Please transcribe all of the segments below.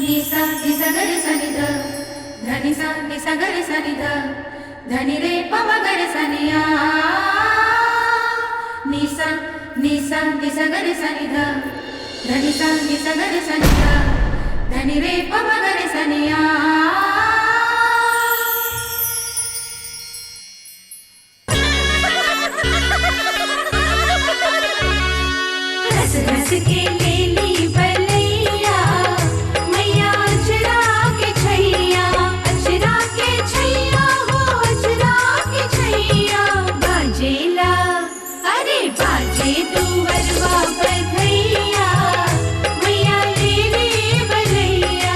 निसा निसा गरे सनि ध धनि सा निसा गरे सनि ध धनि रे पम गरे सनिया निसा निसा निसा गरे सनि ध धनि सा निसा गरे सनि ध धनि रे पम गरे सनिया। रस रस के लेली बलैया मैया अचरा के छैया हो अचरा के छैया बाजेला अरे बाजे तू बरवा बधैया मैया लेली बलैया।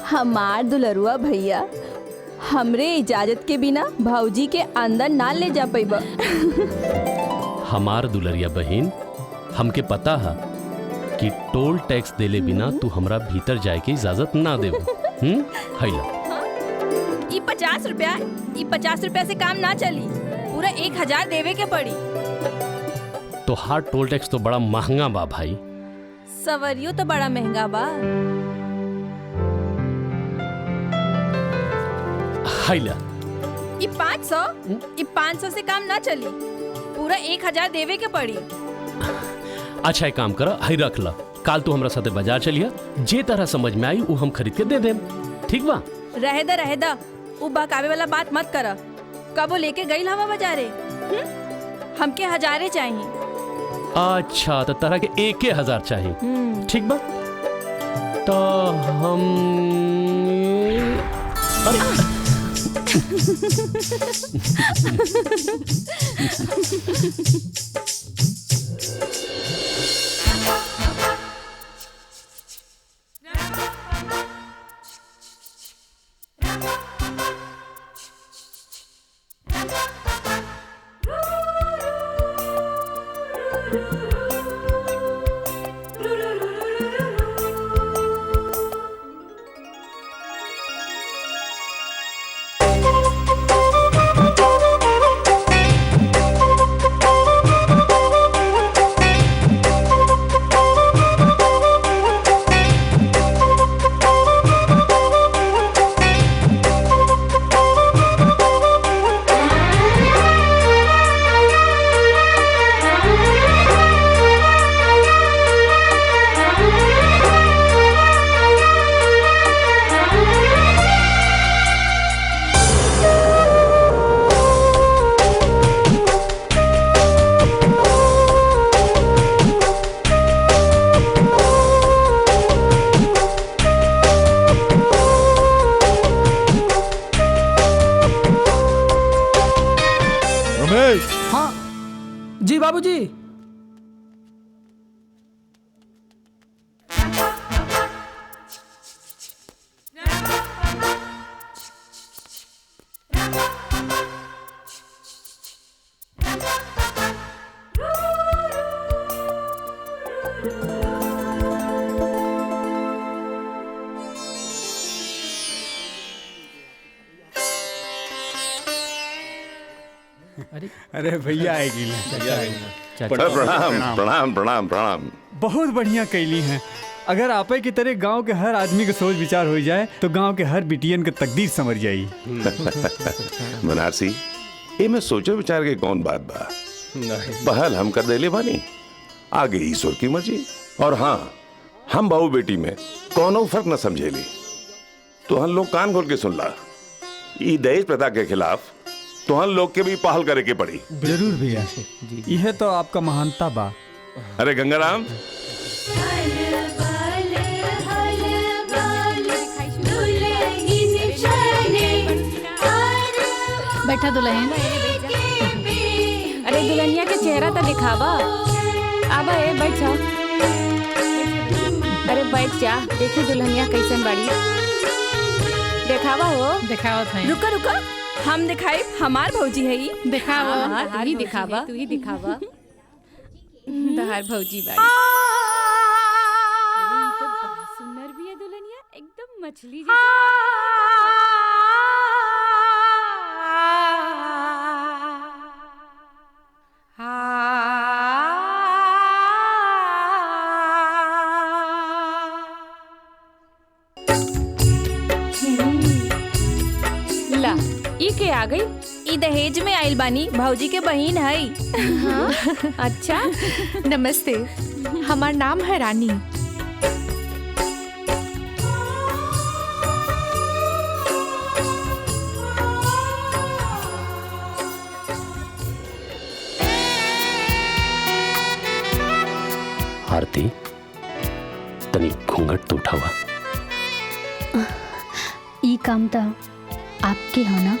हमार दुलरुआ भैया हमरे इजाजत के बिना भौजी के अंदर ना ले जा पैबा। हमार दुलरिया बहन हमके पता है कि टोल टैक्स देले बिना तू हमरा भीतर जाए के इजाजत ना देब। हैला ई 50 रुपया से काम ना चली, पूरा 1000 देवे के पड़ी। तो हार टोल टैक्स तो बड़ा महंगा बा भाई। सवरियो तो बड़ा महंगा बा। हैला ई 500 से काम ना चली, पूरा 1000 देवे के पड़ी। अच्छा एक काम कर, हई रख ला, काल तू हमरा साथे बाजार चलिया, जे तरह समझ में आई वो हम खरीद के दे देम, ठीक बा? रहे दा वो बहकावे वाला बात मत कर। कबो लेके गई हवा बाजारे, हमके 1000 चाहिए। अच्छा तो तरह के 1000 चाहिए, ठीक बा? तो हम जी बाबूजी। अरे भैया आएगी। प्रणाम प्रणाम प्रणाम प्रणाम। बहुत बढ़िया कैली हैं। अगर आपे की तरह गांव के हर आदमी के सोच विचार हो जाए तो गांव के हर बिटियन के तकदीर समझ जाई। बनारसी ये में सोचो विचार के कौन बात बा, पहल हम कर देले बानी, आगे ईश्वर की मर्जी। और हाँ, हम बहू बेटी में कोनो फर्क न समझेली। तो हम लोग कान खोल के सुन ला, ई दहेज प्रथा के खिलाफ तो हम लोग के भी पहल करे के पड़ी। जरूर भैया, यह तो आपका महानता बा। अरे गंगाराम बैठा दुल्हन। अरे दुल्हनिया के चेहरा तो दिखावा। अब बैठ जाओ। अरे बैठ जा, देखी दुल्हनिया कैसन बाड़ी। देखावा हो। दिखावत है। रुका रुका, हम दिखाई हमार भौजी है। दिखावा। तू ही दिखावा, तू ही दिखावा। तहार भौजी बाड़ी। अरे ये तो बहुत सुंदर भी है दुल्हनिया, एकदम मछली जैसी। ला ई के आ गई। ई दहेज में आइल बानी, भौजी के बहिन है। हाँ? अच्छा। नमस्ते, हमार नाम है रानी। आरती, तनी घूंघट तो उठावा। ई काम तो आपके हो ना।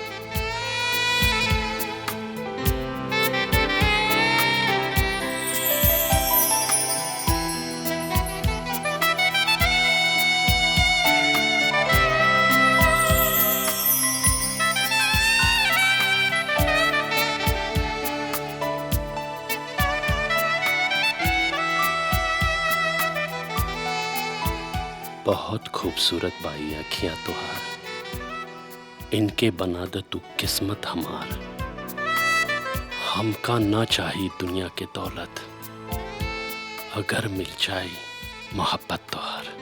बहुत खूबसूरत बाई अखियां तुहार, इनके बना दे तू किस्मत हमार। हमका ना चाहिए दुनिया के दौलत, अगर मिल जाए मोहब्बत तुहार।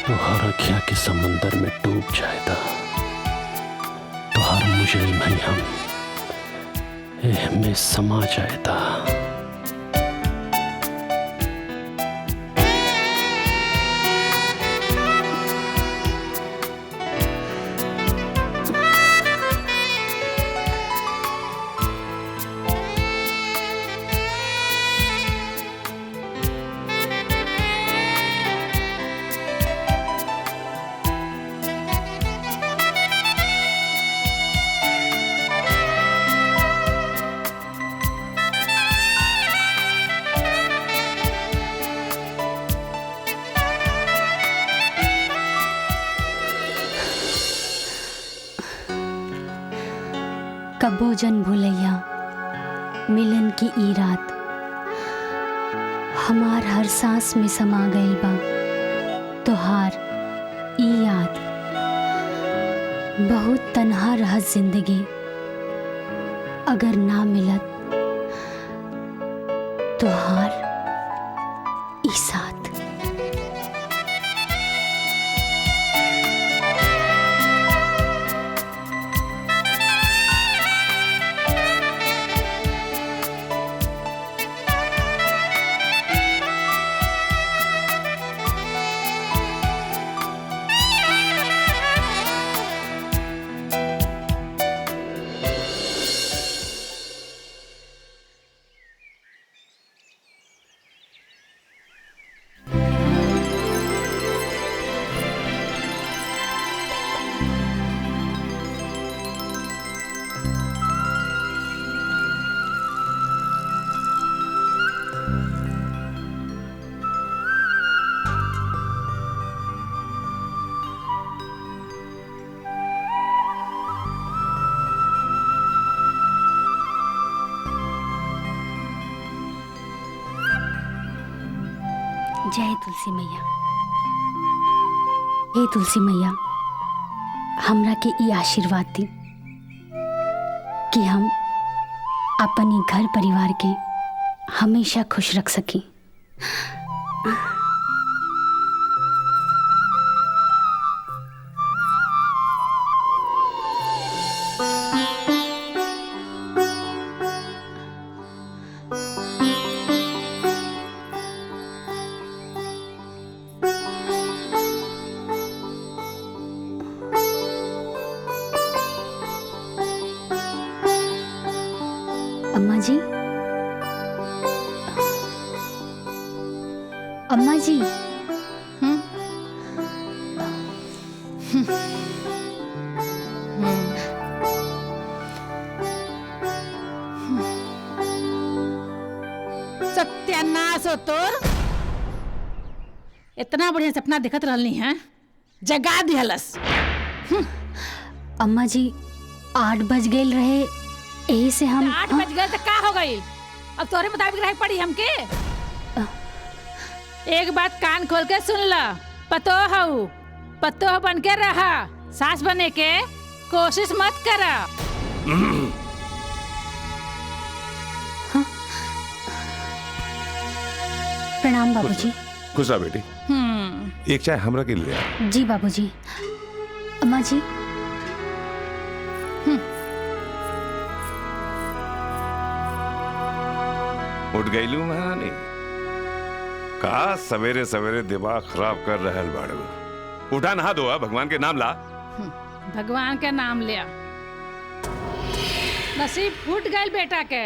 तुहार अखियां के समंदर में डूब जाएगा, तुहार मुजरिम है हम, एह में समा जाएगा। कबो जन भूलैया मिलन की ई रात, हमार हर सांस में समा गइल बा तोहार ई याद। बहुत तन्हा रहत जिंदगी, अगर ना मिलत तोहार ई साथ। जय तुलसी मैया। हे तुलसी मैया, हमरा के ई आशीर्वाद दी कि हम अपनी घर परिवार के हमेशा खुश रख सकी। अम्मा जी, अम्मा जी। सत्यानाश हो तोर। इतना बढ़िया सपना देखत रहनी है, जगा दिहलस। अम्मा जी 8 बज गए रहे, यही से हम 8 बज गए तो का हो गई? अब तोरे मुताबिक रह पड़ी हमके। एक बात कान खोल के सुन ला, पतो बन के रहा, सास बने के कोशिश मत करा। प्रणाम बाबूजी। खुश रह बेटी। एक चाय हमरा के लिए। जी बाबूजी। अम्मा जी। उठ गई लू महारानी। का सवेरे सवेरे दिमाग खराब कर रहल बाड़ू। उठा नहा दो, भगवान के नाम ला। भगवान के नाम लिया। नसीब फूट गई बेटा के।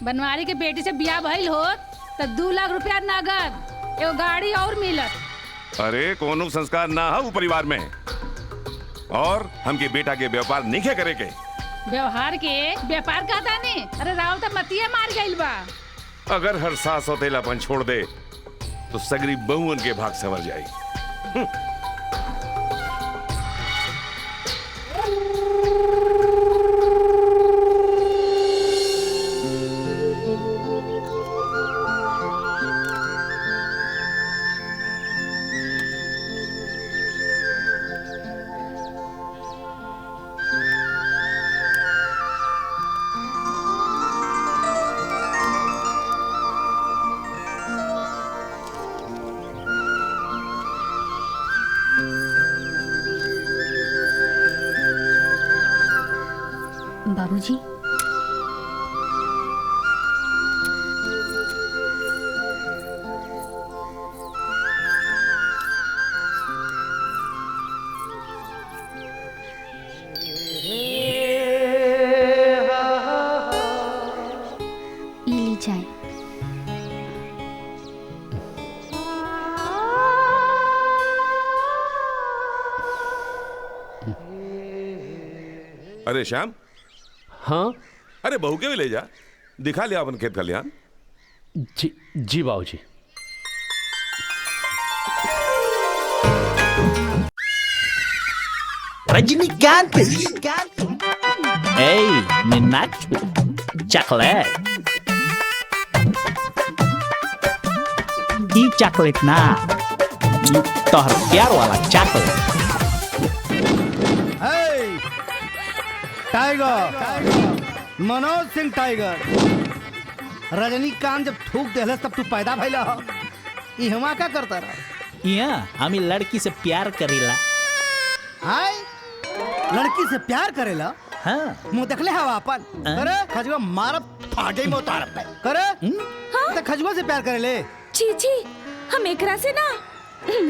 बनवारी के बेटी से बियाह भइल हो तो 2 लाख रुपया नगद, एगो गाड़ी और मिलत। अरे कोनो संस्कार ना हो परिवार में, और हमके बेटा के व्यापार नहीं करे के। व्यवहार के व्यापार कहता नहीं। अरे राव तो मतिया मार गइल बा। अगर हर सास सौतेलापन छोड़ दे तो सगरी बहुअन के भाग संवर जाए। बाबूजी। ली चाय। अरे श्याम। हाँ। अरे बहू के भी ले जा, दिखा लिया अपन खेत खलिहान। जी बाबूजी। रजनीकांत। Hey, Minacho, chocolate. ई चॉकलेट ना, ई तोहर प्यार वाला chocolate. Tiger, Manoj Singh tiger. Rajinikanth जब थूक देहलस तब तू पैदा भइला। ई हमा का करता रहा? यहाँ हम लड़की से प्यार करेला। हाय, लड़की से प्यार करेला? हाँ। मुँह देखले हवा अपन। करे खजवा मारब फाटे में उतारब पे। करे तो खजवा से प्यार करेले? छी छी, हम एकरा से ना,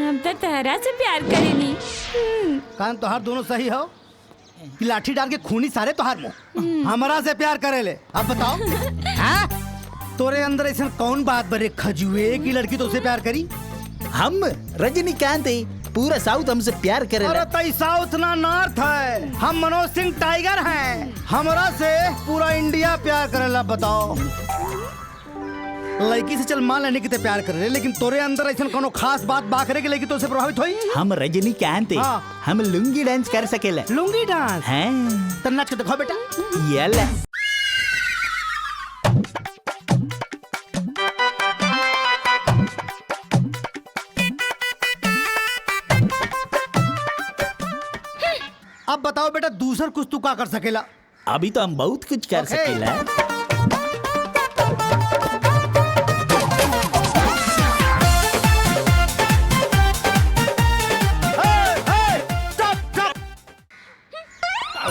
हम तो तहरा से प्यार करेनी। कान तोहार दोनों सही हो कि लाठी डाल के खूनी सारे तोहार मुँह हमरा से प्यार करेले? अब बताओ। हाँ? तोरे अंदर ऐसा कौन बात बरे खजुए की लड़की तो उसे प्यार करी? हम रजनीकांत पूरा साउथ हमसे प्यार करे। अरे तई साउथ ना नॉर्थ है। हम मनोज सिंह टाइगर हैं। हमरा से पूरा इंडिया प्यार करेला। बताओ, लड़की से चल मान लेने की ते प्यार कर रहे, लेकिन तोरे अंदर ऐसा कोनो खास बात बा करे के लेकिन तो से प्रभावित होई? हम रजनीकांत हम लुंगी डांस कर सकेला। लुंगी डांस? हाँ। तो नाच के दिखाओ बेटा। येला। अब बताओ बेटा, दूसर कुछ तू का कर सकेला? अभी तो हम बहुत कुछ कर सकेला।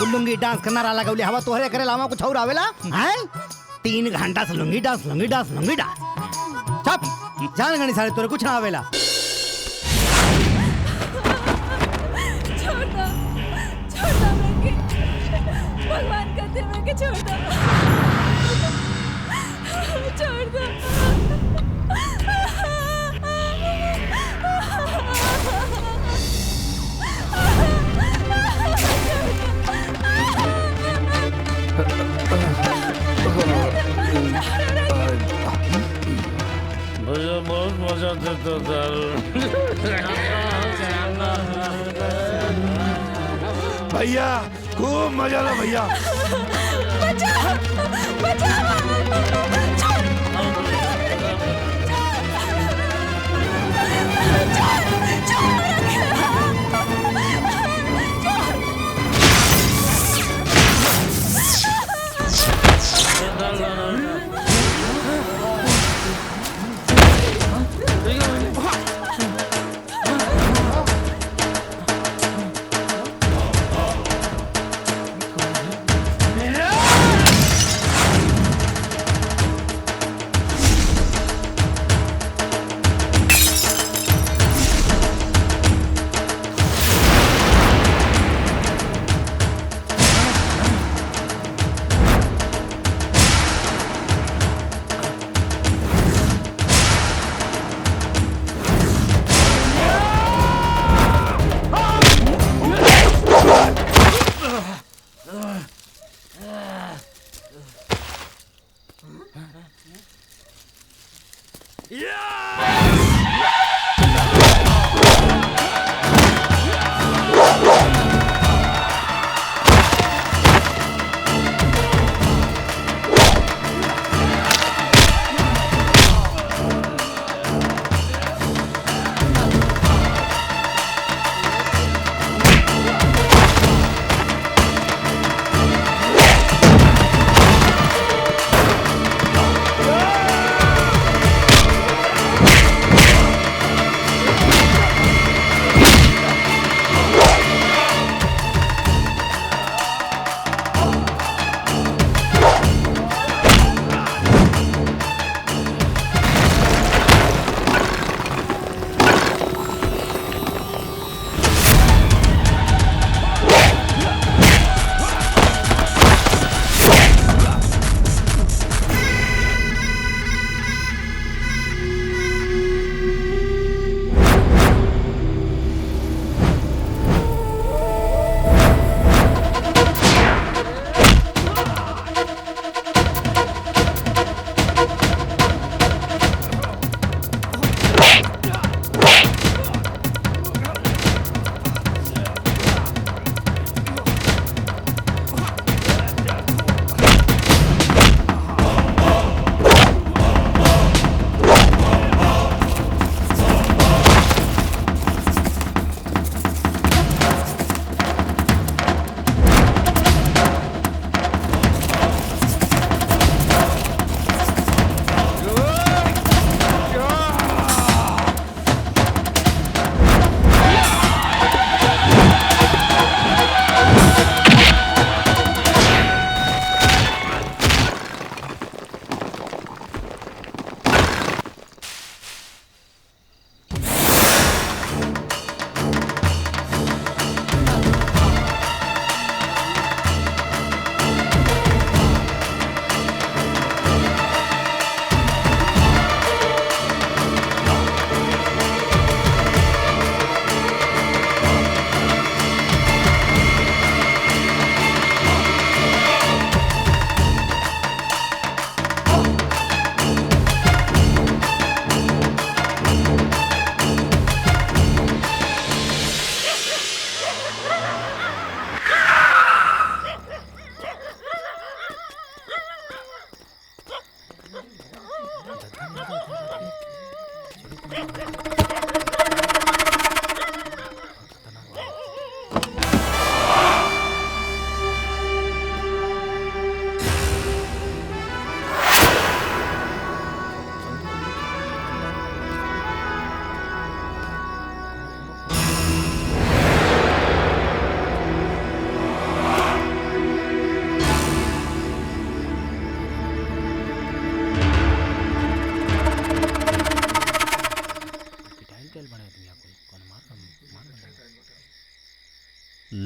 लुंगी डांस करना रहा लगौले हवा तोहरे करे लामा कुछ और आवेला? हैं? 3 घंटा से लुंगी डांस लुंगी डांस लुंगी डांस। चुप, जान गणी सारे तोरे कुछ ना आवेला। भगवान कहते हैं कि छोड़ दो। भैया खूब मजा लो भैया।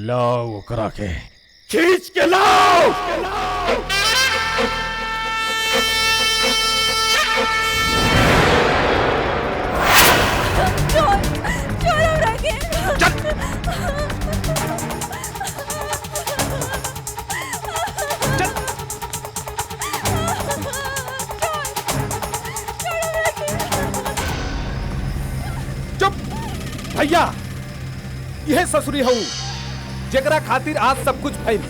लाओ ओकरा के खींच के लाओ। भैया यह ससुरी हूँ जेकरा खातिर आज सब कुछ भइल।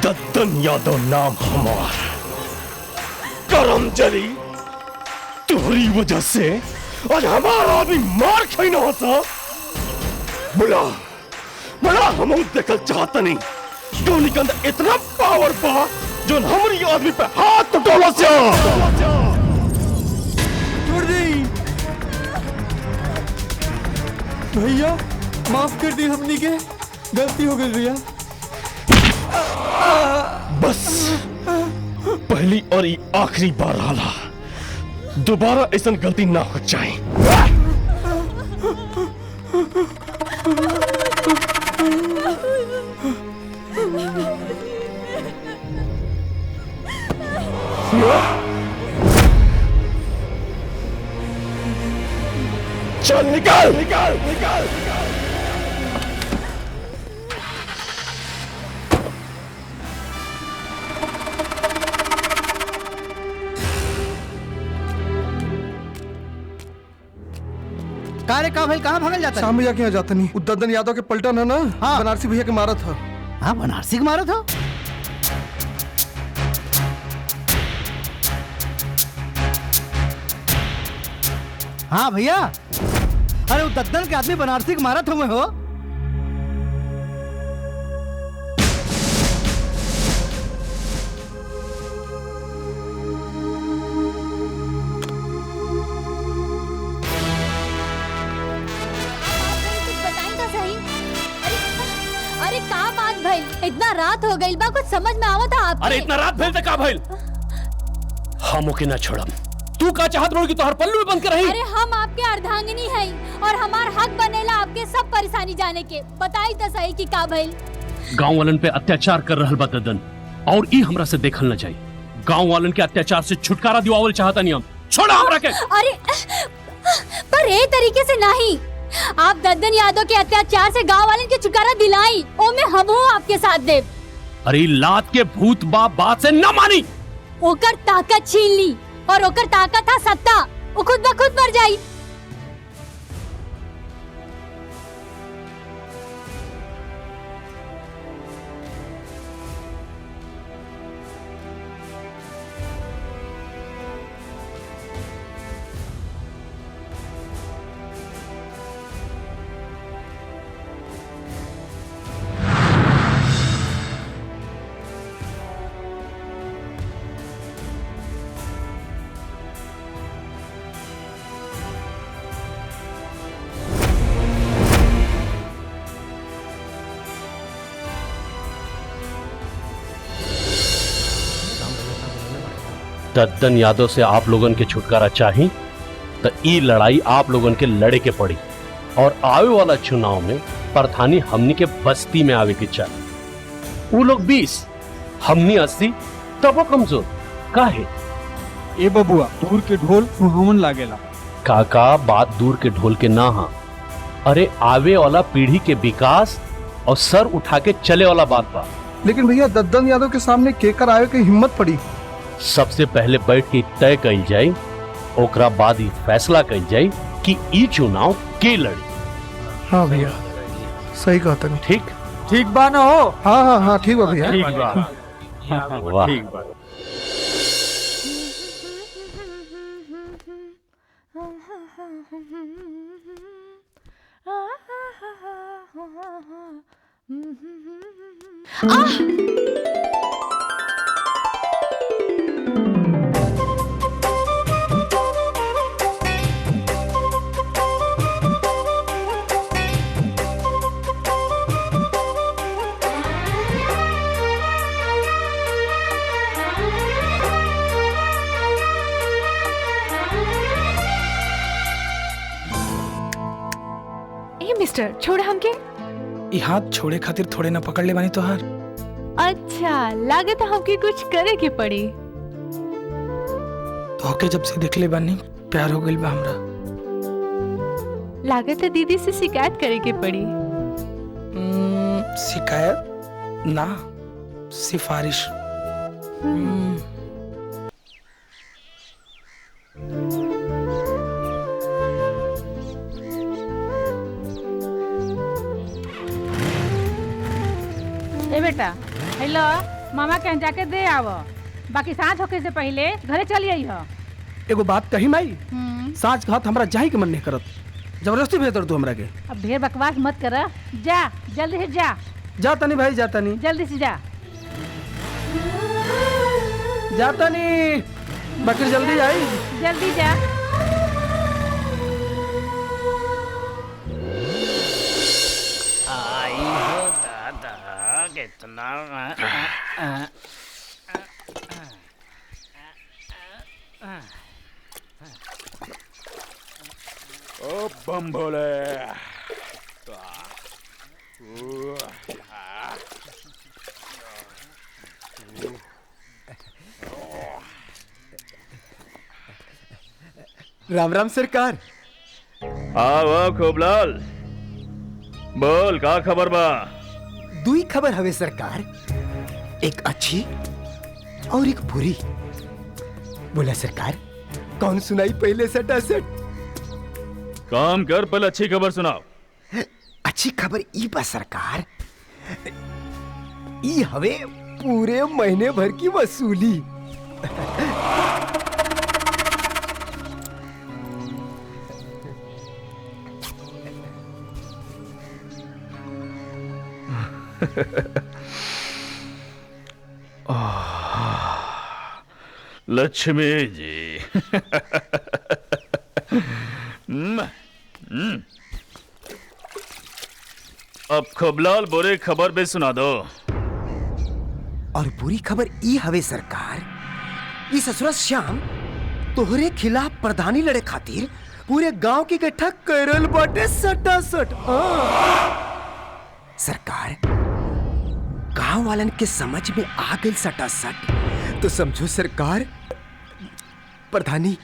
दद्दन यादव नाम हमार करम जली तुम्हारी वजह से आज हमारा आदमी मार खाई ना होता। बड़ा बड़ा हम देखल चाहता नहीं क्यों निकंद इतना पावर पा जो हमारी आदमी पे हाथ टोला से छोड़ दे भैया, माफ कर दी, हमनी के गलती हो गई भैया। बस पहली और ये आखिरी बार हाला, दोबारा ऐसा गलती ना हो जाए। चल निकाल निकाल निकाल का भाई कहाँ भागल जाता है? शाम भैया के यहाँ जाता नहीं, उद्दन यादव के पलटन है ना। हाँ। बनारसी भैया के मारा था। हाँ बनारसी के मारा था। हाँ भैया, अरे उद्दन के आदमी बनारसी के मारा था मैं हो। इतना रात हो गई बा, कुछ समझ में आवत आपके? अरे इतना रात भेल का भइल? हम ओके ना छोड़म। तू का चाहत रहो कि तोहर पल्लू में बंद कर रही? अरे हम आपके अर्धांगिनी है और हमार हक बनेला आपके सब परेशानी जाने के। बताई तो सही कि का भइल? गांव वालन पे अत्याचार कर रहल बा ददन, और ई हमरा से देखल न जाई। गांव वालन के अत्याचार से छुटकारा दिवावल चाहता नहीं हम। छोड़ा हमरा के। अरे पर ए तरीके से नहीं, आप दद्दन यादव के अत्याचार से गांव वाले के छुटकारा दिलाई, ओ मैं हमहू आपके साथ देव। अरे लात के भूत बात से न मानी। ओकर ताकत छीन ली, और ओकर ताकत था सत्ता, वो खुद ब खुद मर जाई। दद्दन यादव से आप लोगन के छुटकारा चाहिए तो ई लड़ाई आप लोगन के लड़े के पड़ी, और आवे वाला चुनाव में प्रधानी हमनी के बस्ती में आवे के चाहिए। वो लोग 20, हमनी 80, तब वो कमजोर काहे? ए बबुआ, दूर के ढोल सुहावन लागेला। काका, बात दूर के ढोल के ना हा, अरे आवे वाला पीढ़ी के विकास और सर उठा के चले वाला बात बा। लेकिन भैया दद्दन यादव के सामने केकर आवे की हिम्मत पड़ी। सबसे पहले बैठ के तय कइल जाए, ओकरा बाद ही फैसला कइल जाए कि ई चुनाव के लड़ी। हाँ भैया, सही कहता नहीं। ठीक बा ना हो? हाँ हाँ हाँ ठीक बा भैया। ठीक बा। वाह। ठीक बा। ए मिस्टर छोड़ा हमके। ई हाथ छोड़े खातिर थोड़े ना पकड़ ले बानी तोहार। अच्छा लागत हमके कुछ करे के पड़ी। तोहके जब से देख ले बानी प्यार हो गइल बा हमरा। लागत है दीदी से शिकायत करे के पड़ी। शिकायत ना, सिफारिश। ए बेटा हेलो मामा कहीं जाके दे आवो, बाकी सांझ होके से पहले घरे चली आई हो। एगो बात कही माई, साँझ कहत हमरा जाही के मन नहीं करत, जबरदस्ती भेज तू हमरा के। अब ढेर बकवास मत कर, जा जल्दी से जा। जा तनी भाई, जा तनी, जल्दी से जा। जा तनी, बाकी जल्दी आई। जल्दी जा। आई हो दादा कितना ओ बम भोले। राम राम सरकार। आओ खूबलाल, बोल का खबर बा? दुई खबर हवे सरकार, एक अच्छी और एक बुरी। बोला सरकार, कौन सुनाई पहले सटासट? काम कर, पहले अच्छी खबर सुनाओ। अच्छी खबर ई बा सरकार, ई हवे पूरे महीने भर की वसूली। लक्ष्मी जी। अब खूबलाल बुरी खबर भी सुना दो। और बुरी खबर ई हवे सरकार, ई ससुरा श्याम तोहरे खिलाफ प्रधानी लड़े खातिर पूरे गांव की इकट्ठा करल बाटे सटासट। सरकार, गांव वालन के समझ में आ गई सटासट, तो समझो सरकार प्रधानी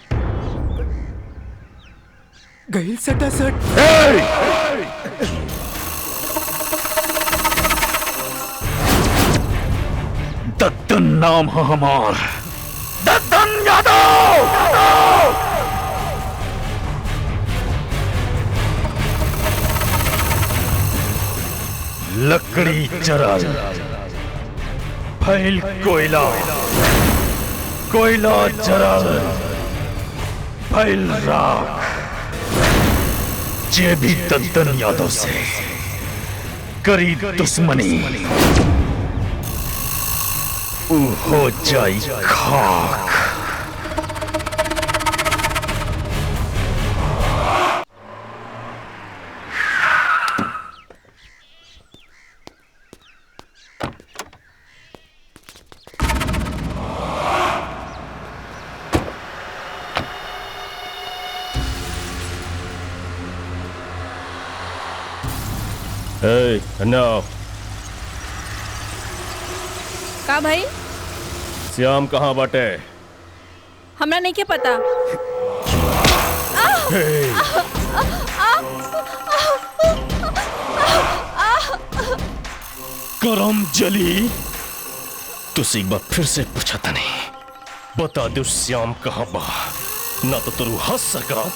गई सटासट। दद्दन नाम है हमार, दद्दन यादव। लकड़ी चरल फैल कोयला, कोयला जरल फैल राख। जे भी दद्दन यादव से करी दुश्मनी ऊ हो जाई खाक। Hey, no. का भाई? श्याम कहाँ बाटे? हमरा नहीं के पता। करम जली, तुझसे एक बार फिर से पूछा था नहीं, बता दो श्याम कहाँ बा, ना तो तू हंस सका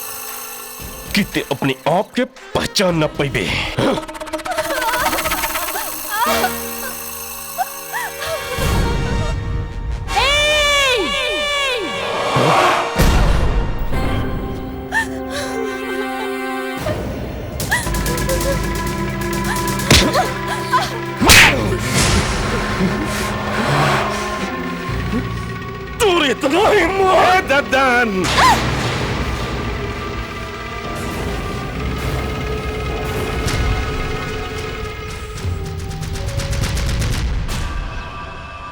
कि ते अपने आप के पहचान न पाइबे। कितना हिम्मत दद्दन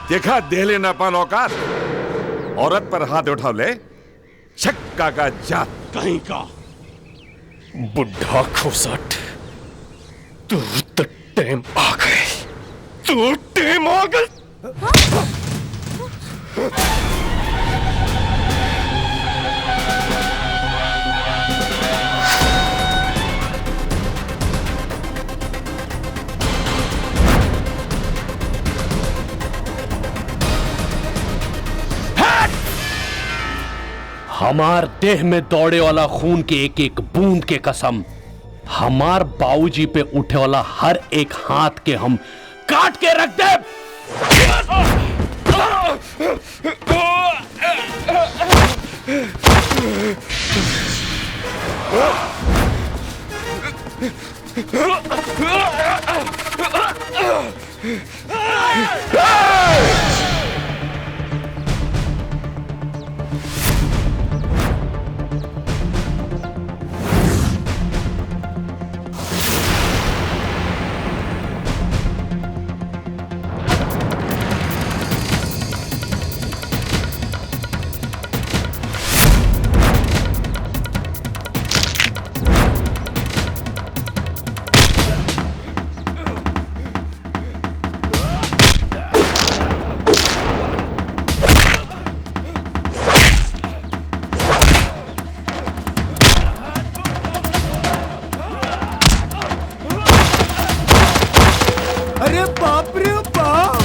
देखा दे लेना पान औकात औरत पर हाथ उठा ले छक्का का जात कहीं का बुढ़ा खोसट तू तो टाइम आ गए तू टाइम आ गए हमार देह में दौड़े वाला खून के एक एक बूंद के कसम, हमार बाबूजी पे उठे वाला हर एक हाथ के हम काट के रख दे। अरे बाप रे बाप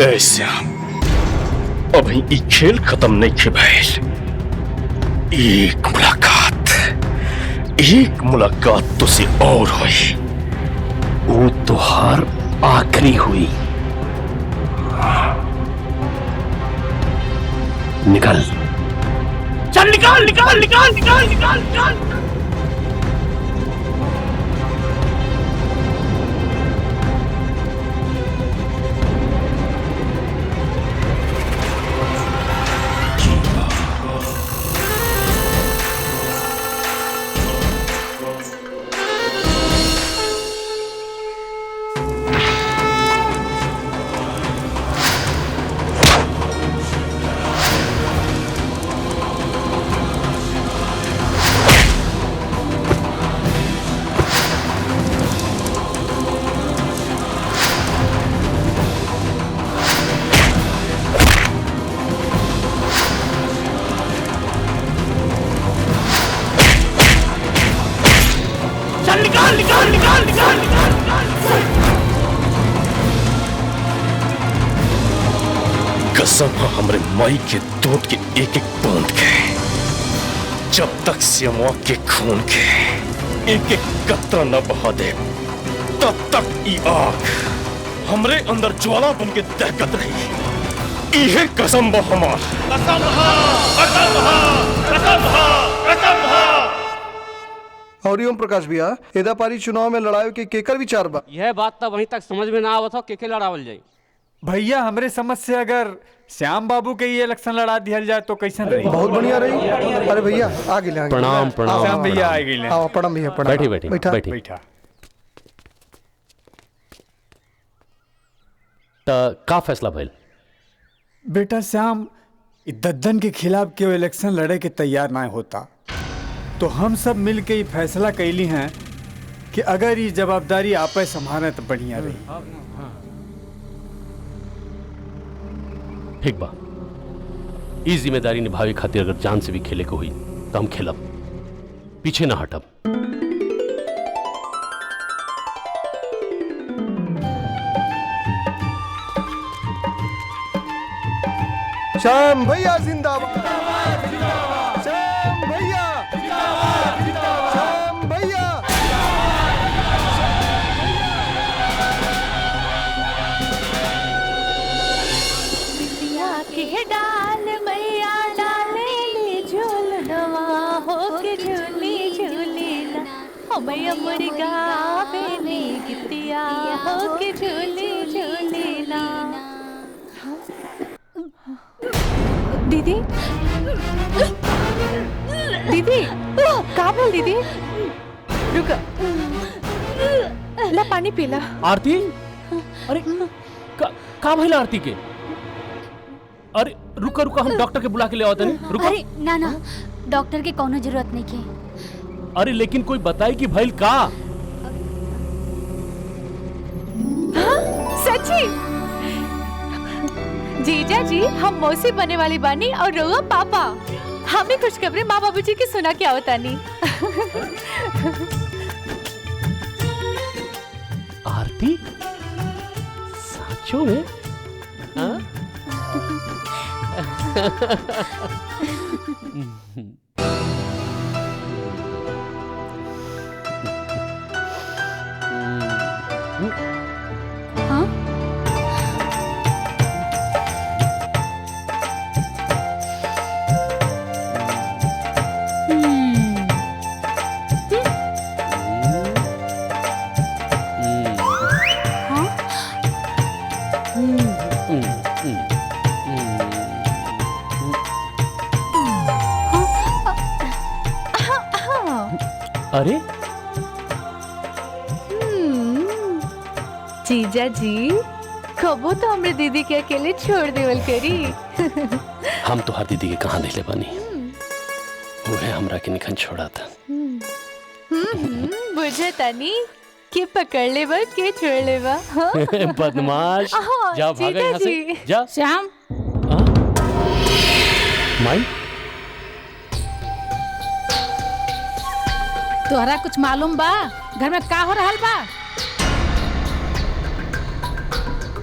ऐसा अभी ई खेल खत्म नहीं थे भैल। एक मुलाकात तुझसे और हुई, वो तुहार आखिरी हुई। निकल चल, निकाल निकाल निकाल निकाल निकाल निकाल। निकाल निकाल निकाल निकाल निकाल निकाल। कसम है हमरे माई के दूध के एक एक बूंद के, जब तक सियमुआ के खून के एक एक कतरा न बहा दे, तब तक ई आग हमरे अंदर ज्वाला बन के दहकत रही। इहे कसम बा हमार। कसम हा, कसम हा, कसम हा, कसम हा। और ओम प्रकाश भैया, एदा पारी चुनाव में लड़ाई के केकर विचार बा? यह बात तब वहीं तक समझ में ना आवत हो के लड़ावल जाए। भैया हमरे समझ से अगर श्याम बाबू के ये इलेक्शन लड़ा दिया जाए तो कैसन रही? बहुत बढ़िया रही। अरे भैया आगे ले। प्रणाम प्रणाम। श्याम भैया आ गए। आओ प्रणाम भैया, प्रणाम। बैठी बैठी बैठा बैठी। बैठा। त का फैसला भइल? बेटा श्याम, इ दद्दन के खिलाफ केवल इलेक्शन लड़े के तैयार ना होता, तो हम सब मिल के ये फैसला कैली हैं कि अगर ये जवाबदारी आपे संभाले तो बढ़िया रही। ठीक बा, ई जिम्मेदारी निभावे खातिर अगर जान से भी खेले को हुई तो हम खेलब, पीछे ना हटब। श्याम भैया जिंदाबाद, श्याम भैया, श्याम भैया। बिटिया के डाल मैया डाले ले झूलनवा हो के झूली झूली ना, हो मैया मोरी गावे ने गितिया हो के झूली झूली ना। दीदी, दीदी, का बोल दीदी? रुक, ला पानी पीला। आरती, अरे का भइल आरती के? अरे रुका रुका, हम डॉक्टर के बुला के ले आवत नहीं। रुका। अरे ना ना, डॉक्टर के कोनो जरूरत नहीं के। अरे लेकिन कोई बताई कि भइल का? सच्ची? जीजा जी, हम मौसी बने वाली बानी और रउआ पापा। हमें खुशखबरी माँ बाबूजी की सुना के आवतानी। आरती, सचो में? हाँ? अरे जीजा जी, कबो तो हमरे दीदी के अकेले छोड़ देवल करी। हम तो हर दीदी के कहाँ दिले बनी, वो है हमरा के निखन छोड़ा था। बुझे तानी कि पकड़ ले बा के छोड़ ले बा। बदमाश, जा भागा यहाँ से, जा। श्याम, माई, तोहरा कुछ मालूम बा घर में का हो रहल बा?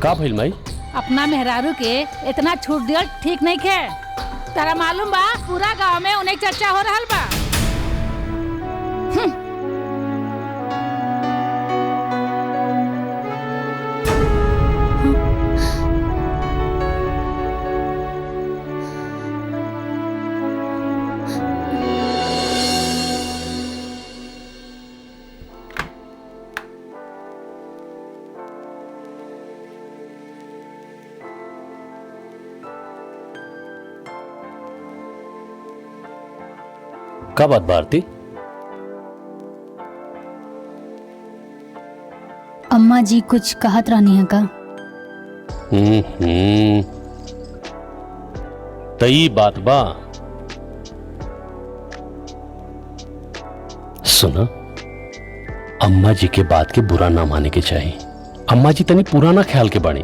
का भइल माई? अपना मेहरारू के इतना छूट दिया ठीक नहीं खे। तारा मालूम बा पूरा गांव में उन्हें चर्चा हो रहल बा। का बात भारती? अम्मा जी कुछ कहत रहनी है का? तई बात बा। सुना, अम्मा जी के बात के बुरा ना माने के चाहिए। अम्मा जी तनी पुराना ख्याल के बाणी।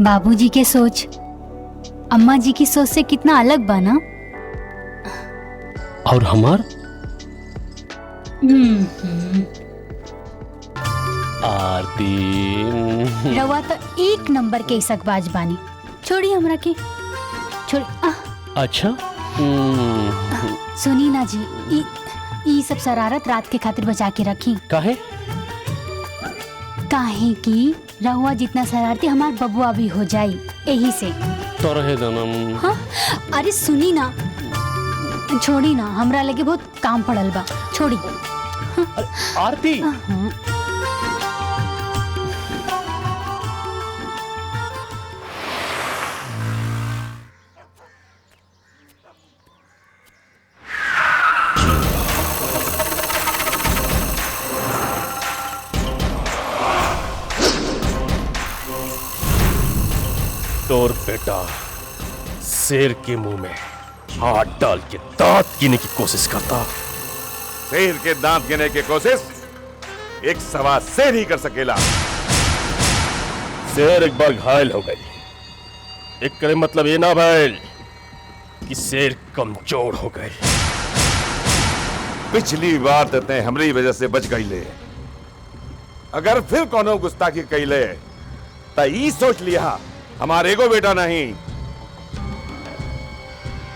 बाबूजी के सोच अम्मा जी की सोच से कितना अलग बा ना। और हमार आरती रवा तो एक नंबर के सकबाज बानी। छोड़ी हमरा के, छोड़ी। अच्छा सुनी ना जी, ई सब शरारत रात के खातिर बचा के रखी। काहे? काहे कि रहुआ जितना शरारती हमार बबुआ भी हो जाई, यही से। तो रहे दनम। हाँ? अरे सुनी ना, छोड़ी ना, हमरा लगे बहुत काम पड़ल बा, छोड़ी। आरती, बेटा शेर के मुंह में हाथ डाल के दांत गिनने की कोशिश करता। शेर के दांत गिनने की कोशिश एक सवा शेर ही कर सकेला। शेर एक बार घायल हो गई, एक करे मतलब ये ना भैल कि शेर कमजोर हो गए। पिछली बार तो हमारी वजह से बच गई ले, अगर फिर कोनो गुस्ताखी कैले तो ई सोच लिया हमारे को बेटा नहीं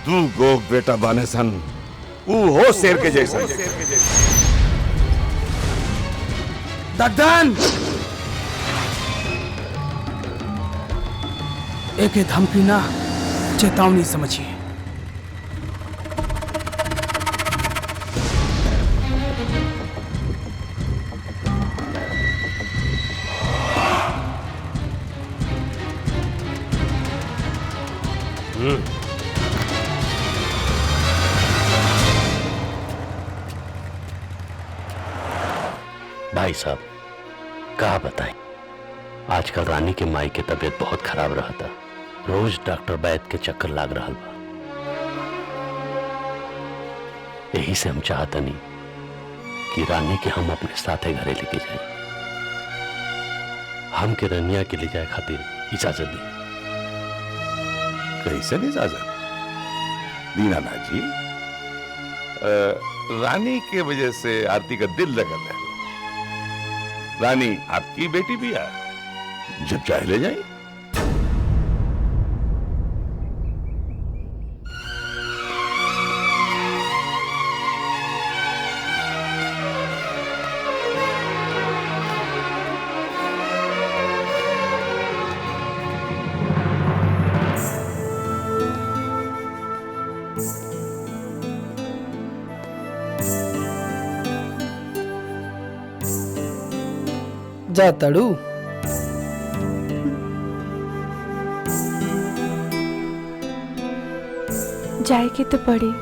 तू गो बेटा बाने सन ऊ हो शेर के जैसा। दद्दन एक धमकी ना चेतावनी समझिए। भाई साहब कहा बताएं, आजकल रानी के माई के तबीयत बहुत खराब रहा था। रोज डॉक्टर वैद्य के चक्कर लाग रहा बा। यही से हम चाहता नहीं कि रानी के हम अपने साथे घरे लेके जाए। हम के रनिया के ले जाए खातिर इजाजत दी। कैसे इजाजत दीनानाथ जी? रानी के वजह से आरती का दिल लगा है। रानी आपकी बेटी भी है, जब चाहे ले जाए। जा तड़ू जाए के तो पड़ी।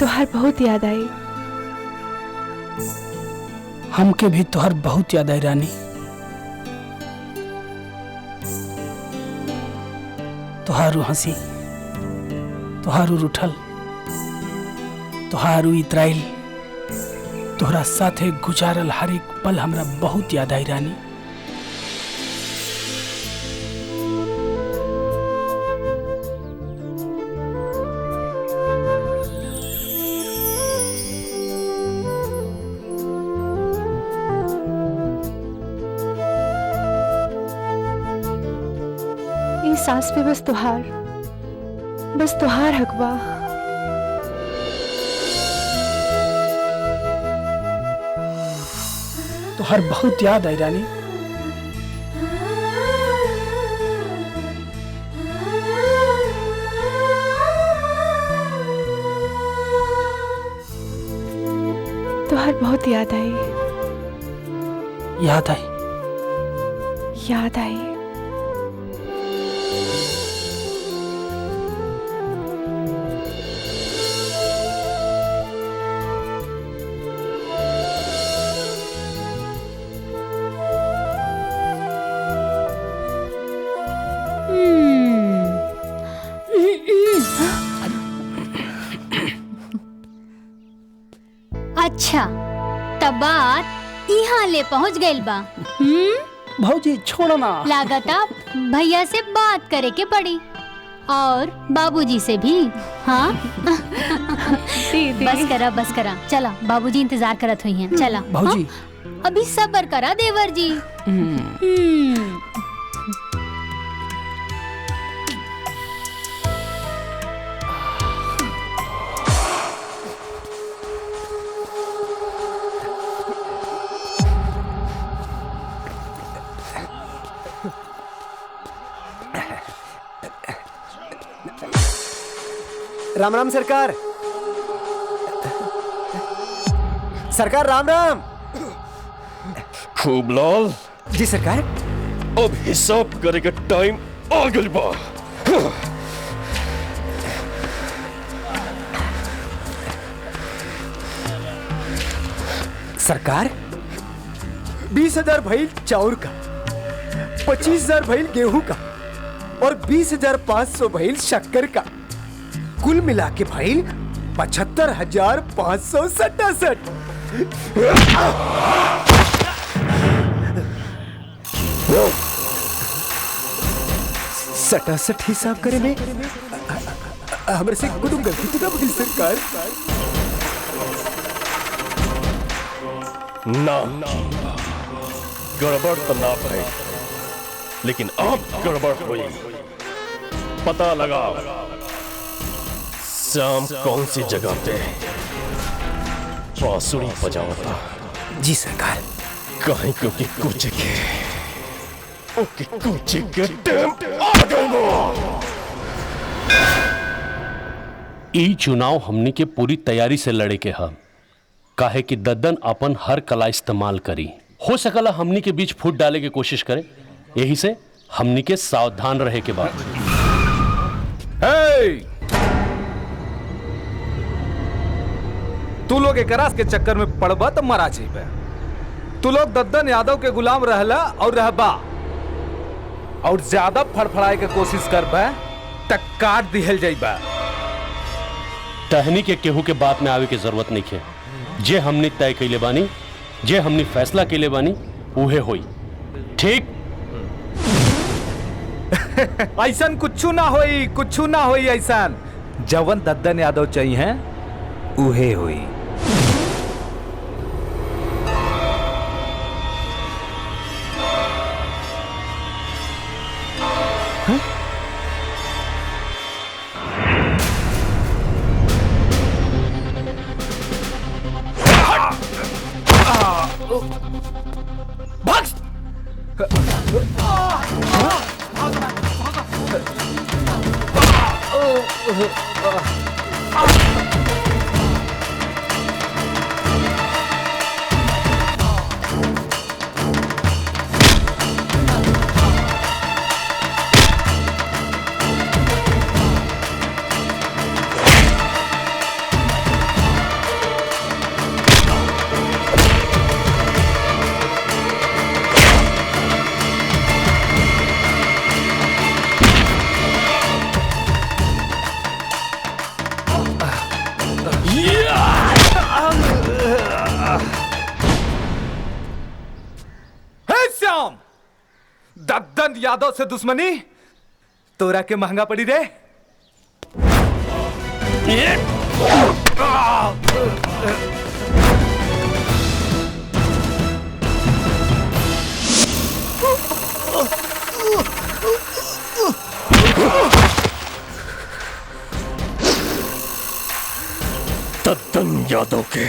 तोहार बहुत याद आई। हमके भी तोहर बहुत याद आई रानी। तोहारू हंसी, तोहारू रूठल, तोहारू इतराइल, तोहरा साथे गुजारल हर एक पल हमरा बहुत याद आई रानी। ये सांस पे बस तुहार हकबा। तोहर बहुत याद आई रानी। तुहार बहुत याद आई। याद आई। याद आई। अच्छा तब बात यहाँ ले पहुँच गइल बा। भौजी छोड़ो ना। लागता भैया से बात करे के पड़ी और बाबूजी से भी। हाँ बस करा चला, बाबूजी इंतजार करत हुई हैं। चला भौजी। हाँ? अभी सब्र करा देवर जी। राम राम सरकार। सरकार राम राम। खूब लाल जी सरकार। अब हिसाब करे का टाइम आ गइल बा। सरकार 20,000 भइल चाउर का, 25,000 भइल गेहूं का और 20,500 भइल शक्कर का। कुल मिला के भइल 75,567। सटासट हिसाब करे में हमरे से कोनो गलती तो ना भइल सरकार? ना गड़बड़ तो ना भाई, लेकिन अब गड़बड़ हुई। पता लगाओ श्याम कौन सी जगह पे बांसुरी बजाओगा। जी सरकार। कहीं क्योंकि कुछ के टाइम आ गए। ई चुनाव हमनी के पूरी तैयारी से लड़े के हम, काहे कि दद्दन अपन हर कला इस्तेमाल करी। हो सकला हमनी के बीच फूट डाले की कोशिश करे, यही से हमनी के सावधान रहे के बाद। तू लोग एकरास के चक्कर में पड़बा तो मरा जाइबे। तू लोग दद्दन यादव के गुलाम रहला और रहबा, और ज्यादा फड़फड़ाए के कोशिश करबे तक काट दिहल जाइबा। टहनी के केहू के बात में आवे की जरूरत नहीं है। जे हमने तय कैले बानी, जे हमने फैसला कैले बानी, उहे होई। ठीक? ऐसन कुछू ना होई, कुछू ना होई। ऐसन जवन दद्दन यादव चाहिए हैं उहे होई। दद्दन यादव से दुश्मनी तोरा के महंगा पड़ी रे। दद्दन यादव के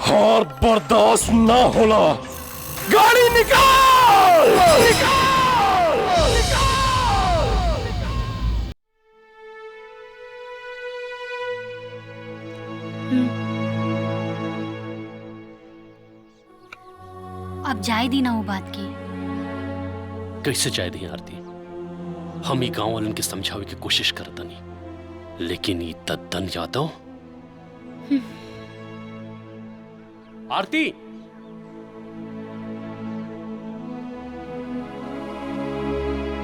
हार बर्दाश्त ना होला। गाड़ी निकाल! अब जाए दी ना वो बात की। कैसे जाए दी आरती? हम ही गांव वालन के समझावे की कोशिश करता नहीं, लेकिन ये दद्दन यादव। आरती,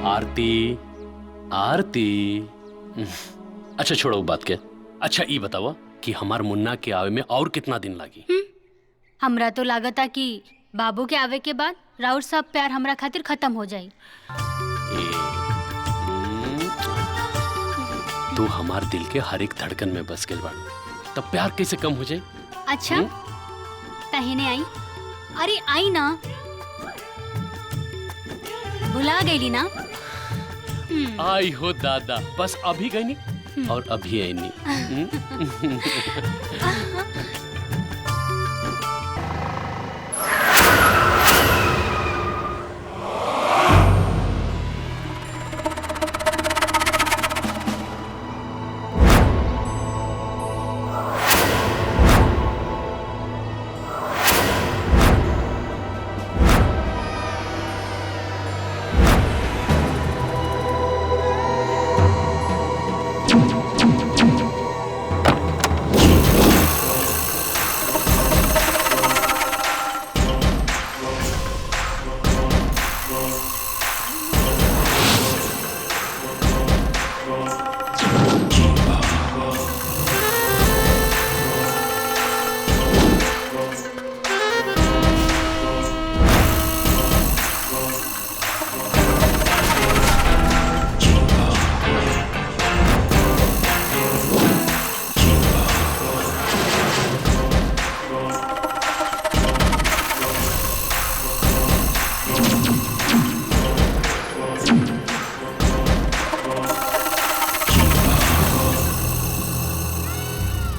आरती, आरती। अच्छा छोड़ो बात के। अच्छा ये बतावा कि हमार मुन्ना के आवे में और कितना दिन लागी? हमरा तो लागता कि बाबू के आवे के बाद राउर सब प्यार हमरा खातिर खत्म हो जाई। तू हमार दिल के हर एक धड़कन में बस गइल बाड़ू, तब प्यार कैसे कम हो जाए? अच्छा तहने आई? अरे आई ना, भुला गईली ना? आई हो दादा, बस अभी गई नहीं और अभी आई नहीं।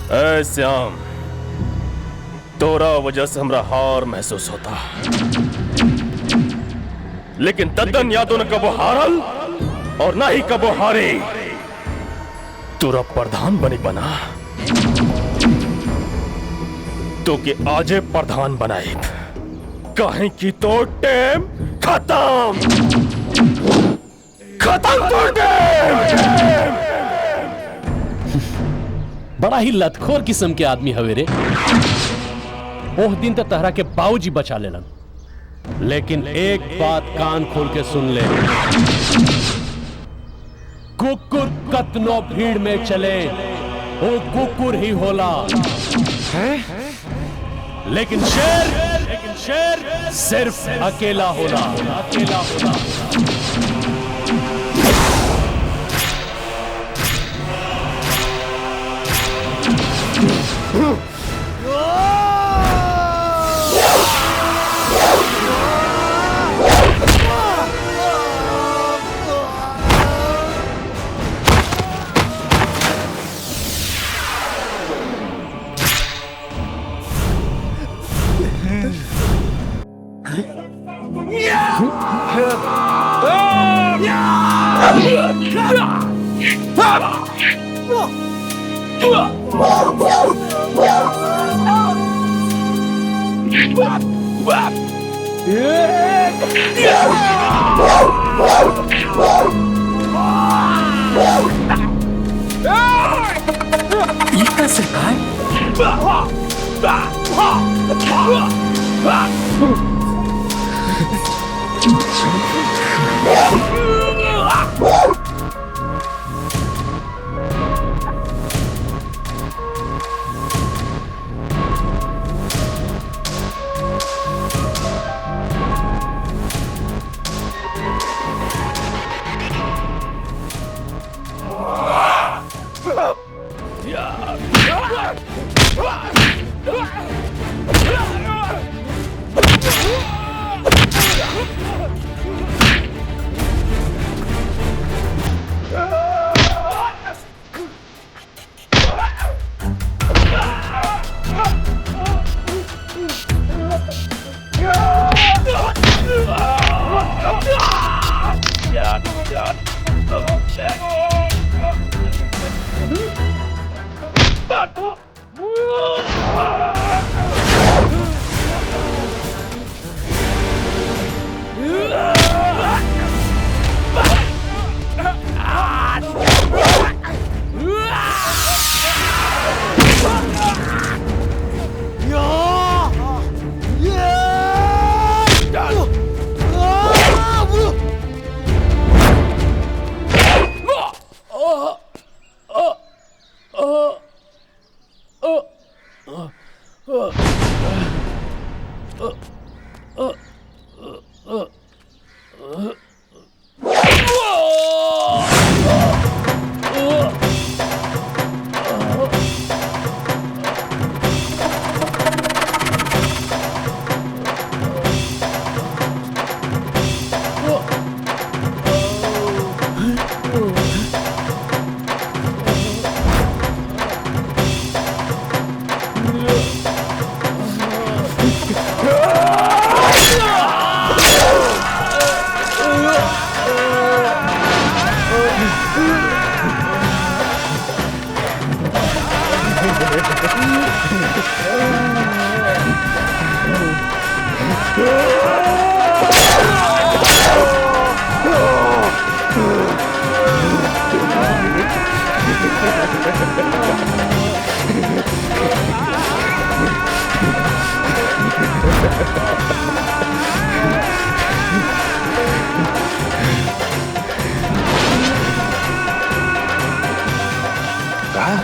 ऐ श्याम, तोरा वजह से हमरा हार महसूस होता, लेकिन दद्दन यादव न कबो हारल और ना ही कबो हारे। तोरा प्रधान बनी बना तो के आजे प्रधान बनाए, कहीं की तो टेम खत्म खत्म तो टेम। बड़ा ही लतखोर किस्म के आदमी हवे रे। ओह दिन तो तहरा के बाबूजी बचा लेलन, लेकिन एक बात कान खोल के सुन ले, कुकुर कतनो भीड़ में चले वो कुकुर ही होला है? लेकिन शेर सिर्फ अकेला होला, अकेला होला।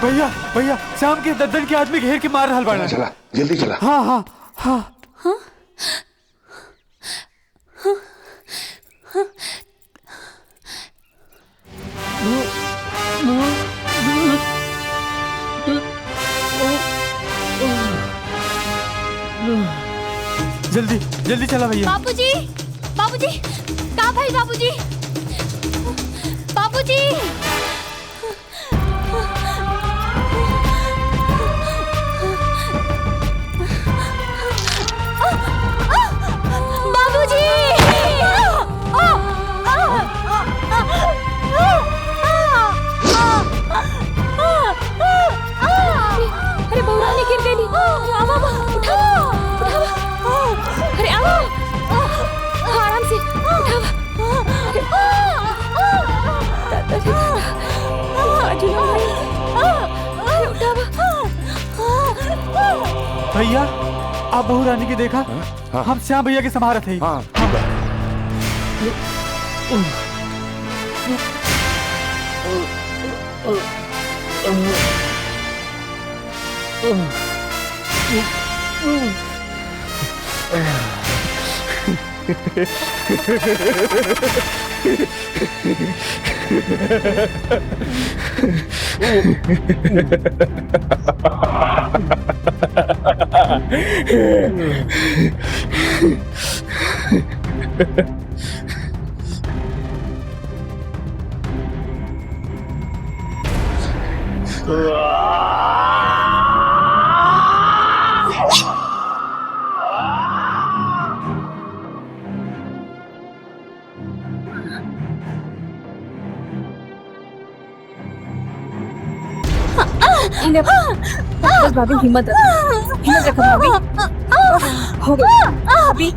भैया भैया शाम के दद्दन के आदमी घेर के मार रहा बाड़ा। चला जल्दी चला। हाँ हाँ हाँ हाँ हाँ जल्दी जल्दी चला भैया। बाबूजी बाबूजी कहाँ भाई बाबूजी बाबूजी भैया आप बहू रानी की देखा? हम श्याम भैया के संभाल थे। बस भाभी हिम्मत रखो भाभी। हो गई भाभी।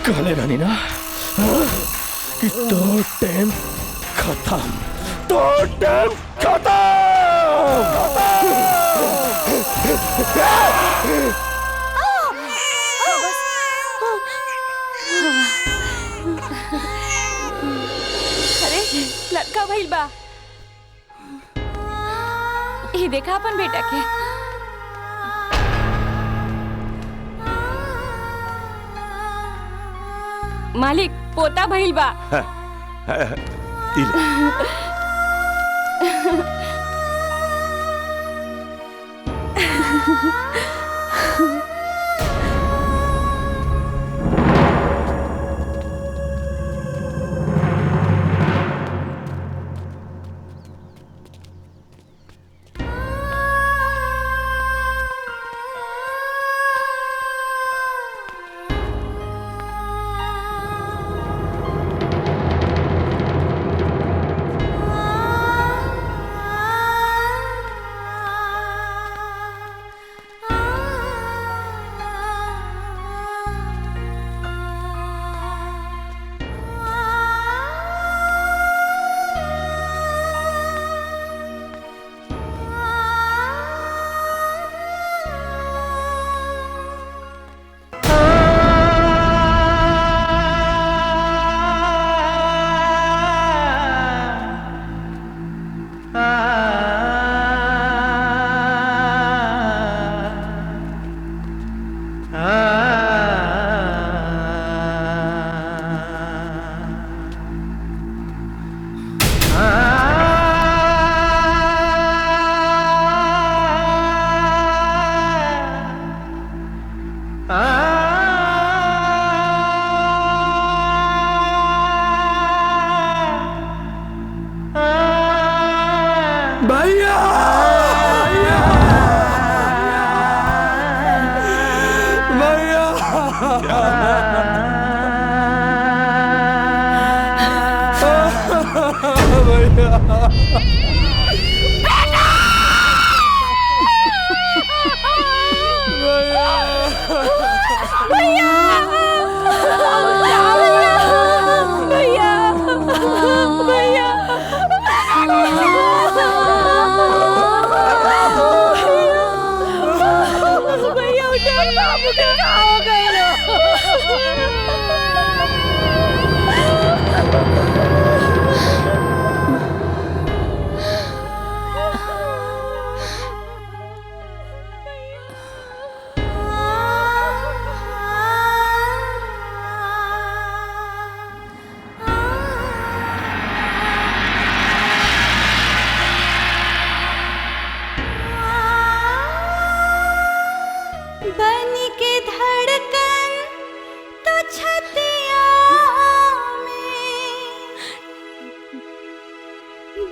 कहले रानी ना कि तो टाइम खत्म, तो टाइम खत्म। अरे लड़का भइल बा। ये देखा अपन बेटा के। मालिक पोता भइल बा।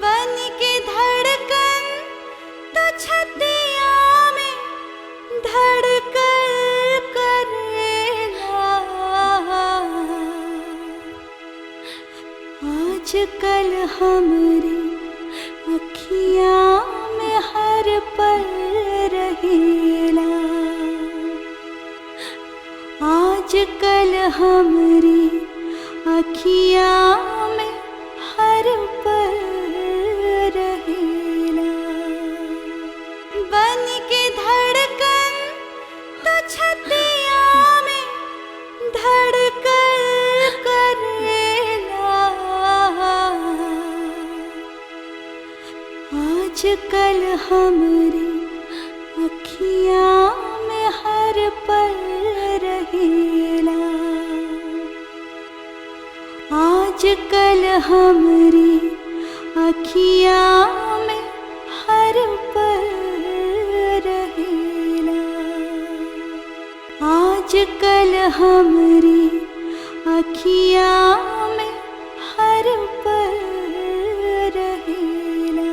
बन के धड़कन तो छतिया में धड़कन करेला। आजकल हमरी अखियाँ में हर पल रहेला। आजकल हमरी अखियाँ में हर पल रहेला। बन के धड़कन तो छतिया में धड़कन करेला। आजकल हमरी अखियाँ में हर पल रहेला। आजकल हमरी अखियाँ में हर पल रहेला। आजकल हमरी अखियाँ में हर पल रहेला।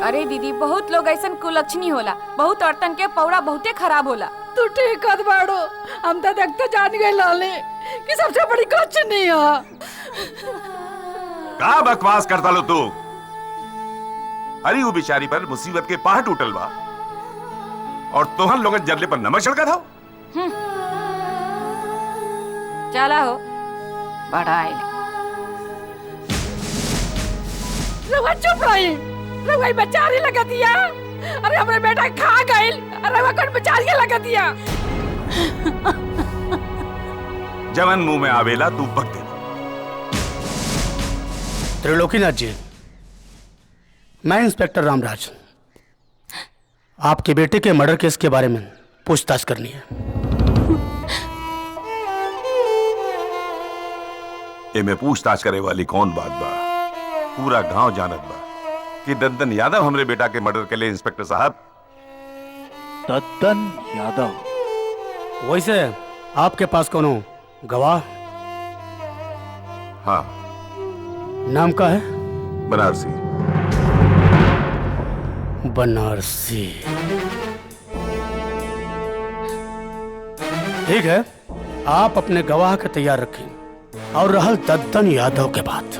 अरे दीदी, बहुत लोग ऐसा कुलक्षणी होला, बहुत औरतन के पौड़ा बहुते खराब होला। तू ठीक कर बाड़ो, हम तो देखते जान गए लाले कि सबसे बड़ी कुलक्षणी है। का बकवास करता लो तू? अरे वो बेचारी पर मुसीबत के पहाड़ टूटल बा और तोहन लोग जरले पर नमक छिड़का था। चला हो बड़ा रवा चुप रही, रवा बेचारी लगा दिया। अरे हमारे बेटा खा गए, रवा कौन बेचारी लगा दिया। जवन मुंह में आवेला तू बक दे। त्रिलोकीनाथ जी, मैं इंस्पेक्टर रामराज, आपके बेटे के मर्डर केस के बारे में पूछताछ करनी है। एमे पूछताछ करे वाली कौन बात बा? पूरा गांव जानत बा कि दद्दन यादव हमरे बेटा के मर्डर के लिए। इंस्पेक्टर साहब, दद्दन यादव? वैसे आपके पास कौन गवाह? हाँ। नाम का है? बनारसी। बनारसी, ठीक है। आप अपने गवाह के तैयार रखें। और रहल दद्दन यादव के बात,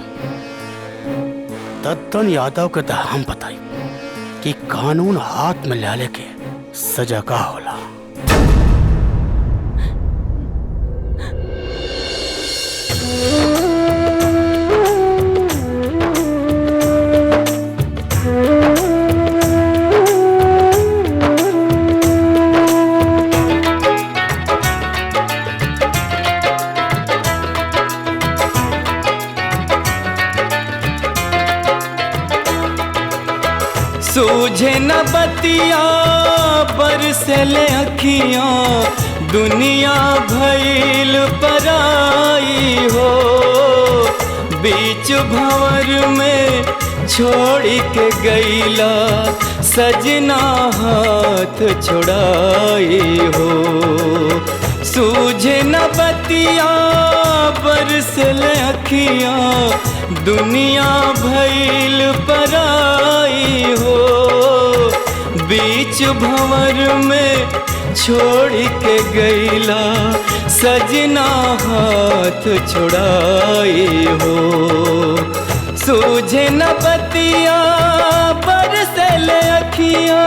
दद्दन यादव के तो हम बताई कि कानून हाथ में ले के सजा का होला। सूझे न बतिया बरसले अखियाँ, दुनिया भइल पराई हो। बीच भंवर में छोड़ के गईला, सजना हाथ छुड़ाई हो। सूझे न बतिया बरसले अखियाँ, दुनिया भइल पराई हो। बीच भंवर में छोड़ के गईला सजना हाथ छुड़ाई हो। सूझे न बतिया बरसल अखियाँ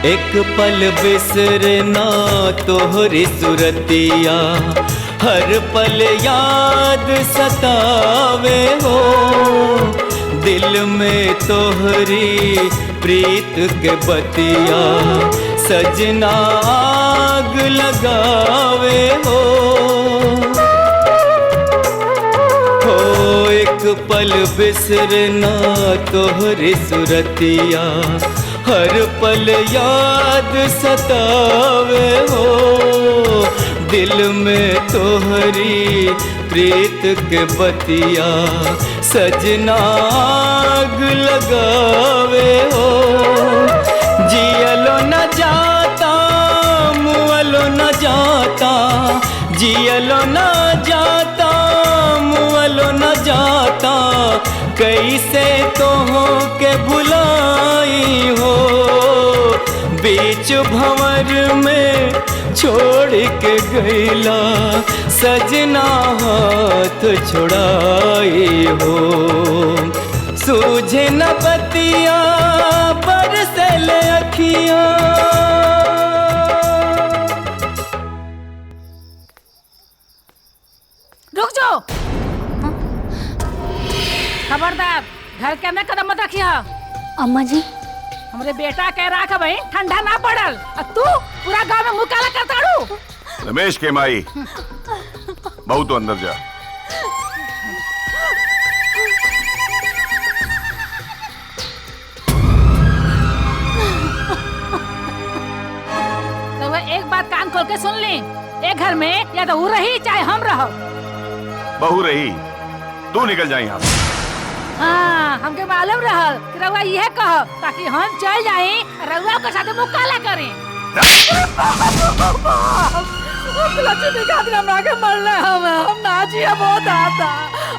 एक पल बिसरना तोहरी सुरतिया हर पल याद सतावे हो। दिल में तोहरी प्रीत के बतिया सजना आग लगावे हो। एक पल बिसरना तोहरी सुरतिया हर पल याद सतावे हो। दिल में तोहरी प्रीत के बतिया सजना आग लगावे हो। जियलो न जाता मुअलो न जाता, जियलो न जाता मुअलो न जाता, कैसे तोहों के भुलाई हो। बीच भंवर में छोड़ के गईला सजना हाथ छुड़ाई हो। सूझे न बतिया बरसल अखियाँ। रुक जाओ, खबरदार घर के अंदर कदम मत रखिया। अम्मा जी हमरे बेटा कह रहा कि भाई ठंडा ना पड़ल, और तू पूरा गांव में मुंह काला करता रू। रमेश के माई बहुत तो अंदर जा। तो वह एक बात कान खोल के सुन ली, एक घर में या तो वो रही चाहे हम रहो। बहू रही, तू निकल जा यहाँ से। हाँ, हमके मालूम रहल कि रउआ यह कह ताकि हम चल जाएं, रउआ के साथ मुंह काला करें। हम ना जिया बहुत आता,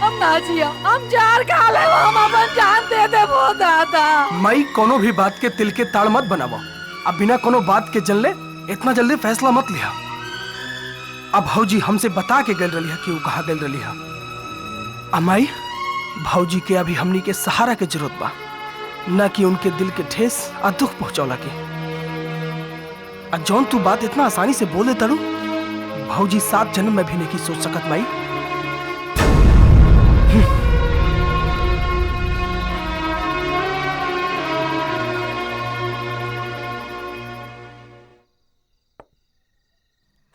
हम ना जिया, हम जार खा ले, हम अपन जान दे दे बहुत आता। माई कोनो भी बात के तिल के ताड़ मत बनावा। अब बिना कोनो बात के जल ले इतना जल्दी फैसला मत लिया। अब भौजी हमसे बता के गल रही है कि वो कहाँ गल रही है। अमाई भौजी के अभी हमनी के सहारा के जरूरत बा, न कि उनके दिल के ठेस और दुख पहुंचौला के। और जौन तू बात इतना आसानी से बोले तरू, भौजी 7 जन्म में भी नहीं सोच सकत माई।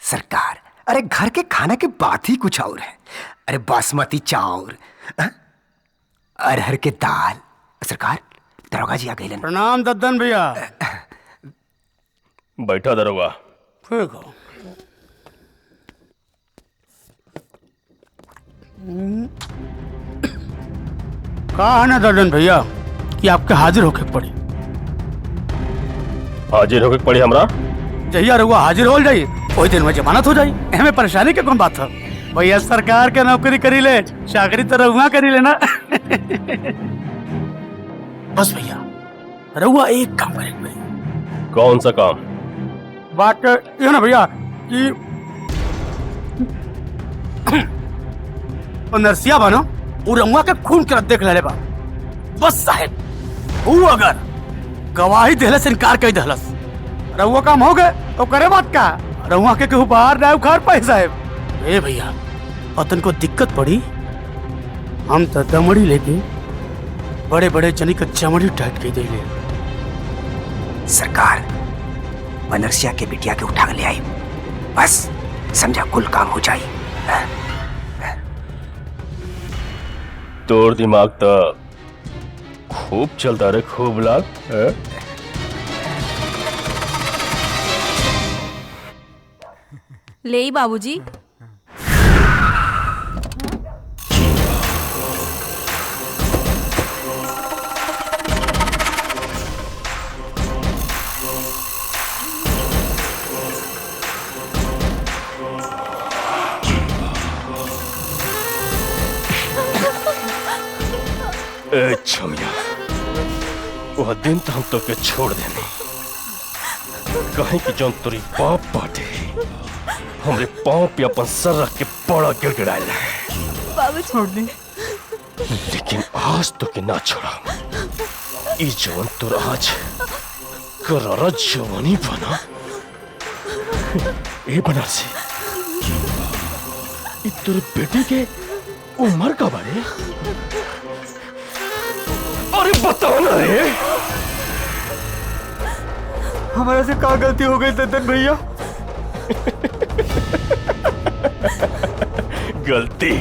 सरकार, अरे घर के खाना के बात ही कुछ और है। अरे बासमती चावल, अरहर के दाल। सरकार, दरोगा जी आ गए। प्रणाम दद्दन भैया। बैठा दरोगा। ठीक हो। कहा है ना दद्दन भैया कि आपके हाजिर होके पड़ी। हाजिर होके पड़ी हमरा? जहिया रहुआ हाजिर हो जाई वही दिन में जमानत हो जाई। हमें परेशानी के कौन बात है भैया? सरकार के नौकरी करी ले, चाकरी तो रहुआ करी लेना। बस भैया रहुआ एक काम करेंगे। कौन सा काम? बात ये ना भैया कि नरसिया बनो वो रहुआ के खून कर देख ले बा। बस साहेब वो अगर गवाही देहले से इनकार कर देहलस, रहुआ काम हो गए तो करे बात का। रहुआ के केहू बाहर ना उखाड़ पाए साहेब। ए भैया पतन को दिक्कत पड़ी, हम तो दमड़ी लेके बड़े बड़े जनी का चमड़ी टाइट के दे ले। सरकार, बनरसिया के बिटिया के उठा ले आई, बस समझा कुल काम हो जाए। तोर दिमाग तो खूब चलता रे, खूब लाग। ले बाबूजी। ए छमिया, वह दिन तो हम तो के छोड़ देने कहीं कि जौन तोरी बाप बाटे हमरे पाँव पे अपन सर रख के बड़ा गिड़गिड़ाएला बाबू छोड़ दे। लेकिन आज तो के ना छोड़ा। ई जवन तोर आज करारा जवानी बना ए बनारसी, ई तोर बेटी के उम्र का बारे? अरे बताओ ना रे। हमारे से क्या गलती हो गई दद्दन भैया? गलती?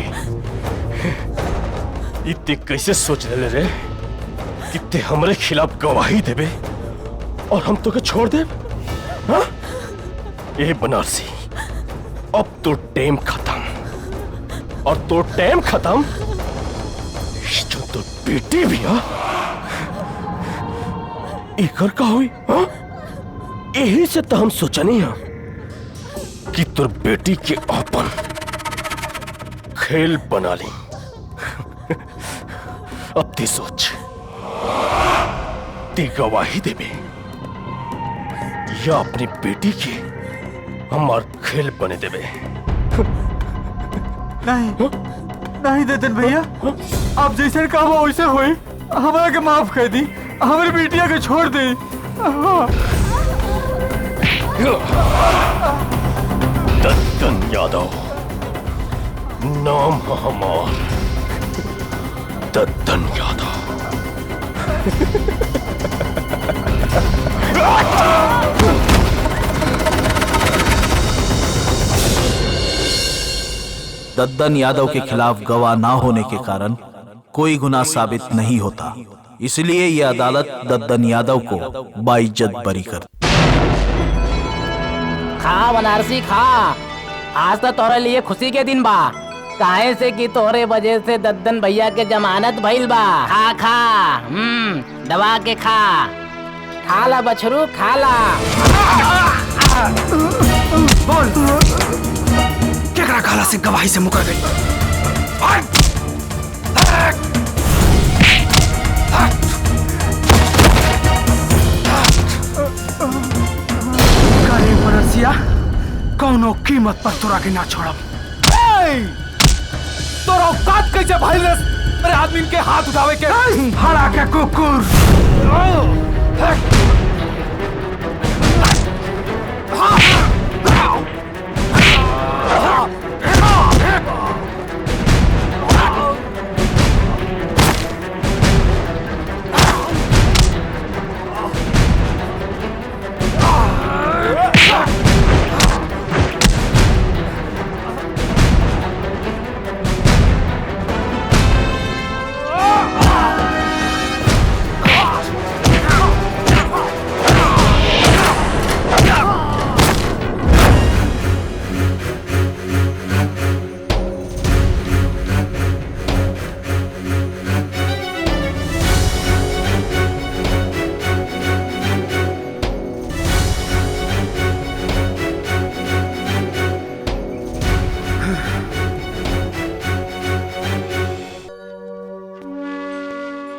इतने कैसे सोच रहे रे कि ते हमरे खिलाफ गवाही देबे और हम तो के छोड़ दे? हाँ? ए बनारसी, अब तो टाइम खत्म और तो टाइम खत्म। जो तो बेटी भी इकर का हुई? हाँ? यही से तो हम सोचा नहीं है कि तुर बेटी के अपन खेल बना ली। अब ते सोच, ते गवाही देबे या अपनी बेटी के हमार खेल बने देबे? नहीं नहीं दद्दन भैया, आप जैसे कहा वैसे होई। हमारा के माफ कर दी, हमारी बेटिया के छोड़ दी। दद्दन यादव नाम है हमार, दद्दन यादव। दद्दन यादव के खिलाफ गवाह ना होने के कारण कोई गुनाह साबित नहीं होता, इसलिए यह अदालत दद्दन यादव को बाइज्जत बरी कर। खा बनारसी खा, आज तो तोरे लिए खुशी के दिन बा, काहे से कि तोरे वजह से दद्दन भैया के जमानत भइल बा। खा खा, दबा के खा, खा ला बछरू खा ला। बोल केकरा काला से गवाही से मुकर गई? काली बनरसिया, कौनो कीमत पर तोरा के ना छोड़ब। तोरा औकात कैसे भाई रे मेरे आदमी के हाथ उठावे के? हरा के कुकुर।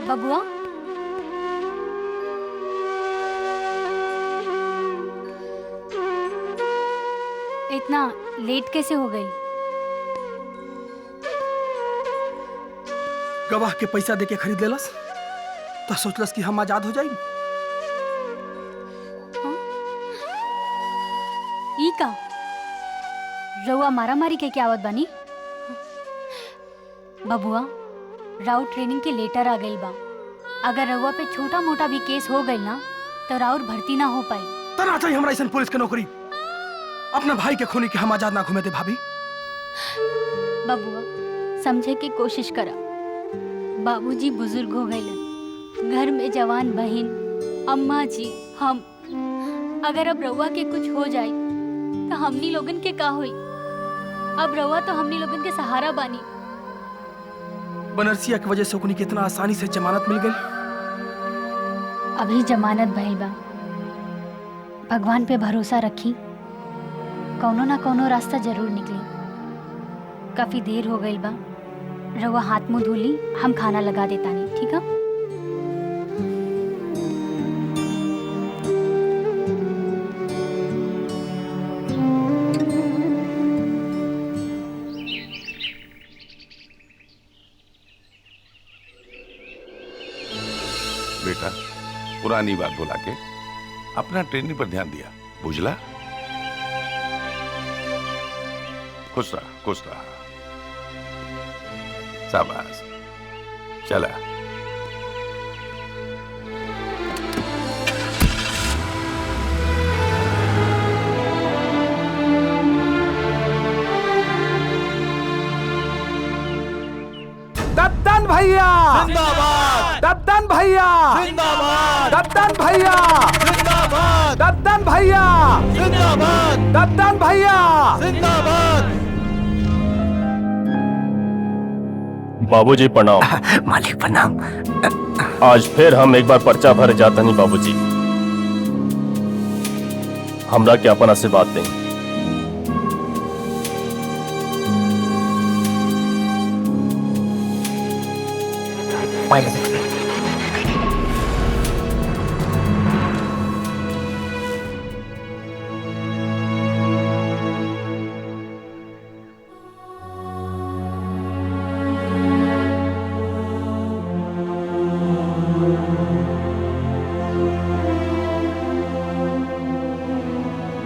बबुआ, इतना लेट कैसे हो गई? गवाह के पैसा देके खरीद लेलस तो सोचलस कि हम आजाद हो जाई। ई का रउआ मारा मारी के क्या आवत बानी? बबुआ, राउर ट्रेनिंग के लेटर आ गई बा, अगर रउआ पे छोटा मोटा भी केस हो गई ना तो राउर भर्ती ना हो पाई। तना चाहिए हमरा ऐसा पुलिस के नौकरी। अपना भाई के खूनी के हम आजाद ना घूमे थे भाभी। बबुआ, समझे की कोशिश करा। बाबूजी बुजुर्ग हो गए, घर में जवान बहन, अम्मा जी, हम। अगर अब रउआ के कुछ हो जाए तो हमनी लोगन के का होई? अब रउआ तो हमनी लोगन के सहारा बानी। बनरसिया की वजह से उन्हीं कितना आसानी से जमानत मिल गई। अभी जमानत भइल बा, भगवान पे भरोसा रखी, कौनो ना कौनो रास्ता जरूर निकली। काफी देर हो गई बा, रउआ हाथ मुंह धोली, हम खाना लगा देता नहीं, ठीक है? बेटा पुरानी बात बुला के अपना ट्रेनिंग पर ध्यान दिया, बुझला? खुश रहा, खुश रहा। शाबाश, चला। दद्दन भैया जिंदाबाद, दद्दन भैया जिंदाबाद, दद्दन भैया जिंदाबाद, दद्दन भैया जिंदाबाद, दद्दन भैया जिंदाबाद। बाबूजी प्रणाम। मालिक प्रणाम। आज फिर हम एक बार पर्चा भर जाता नहीं बाबूजी, हमरा के अपन आशीर्वाद दें।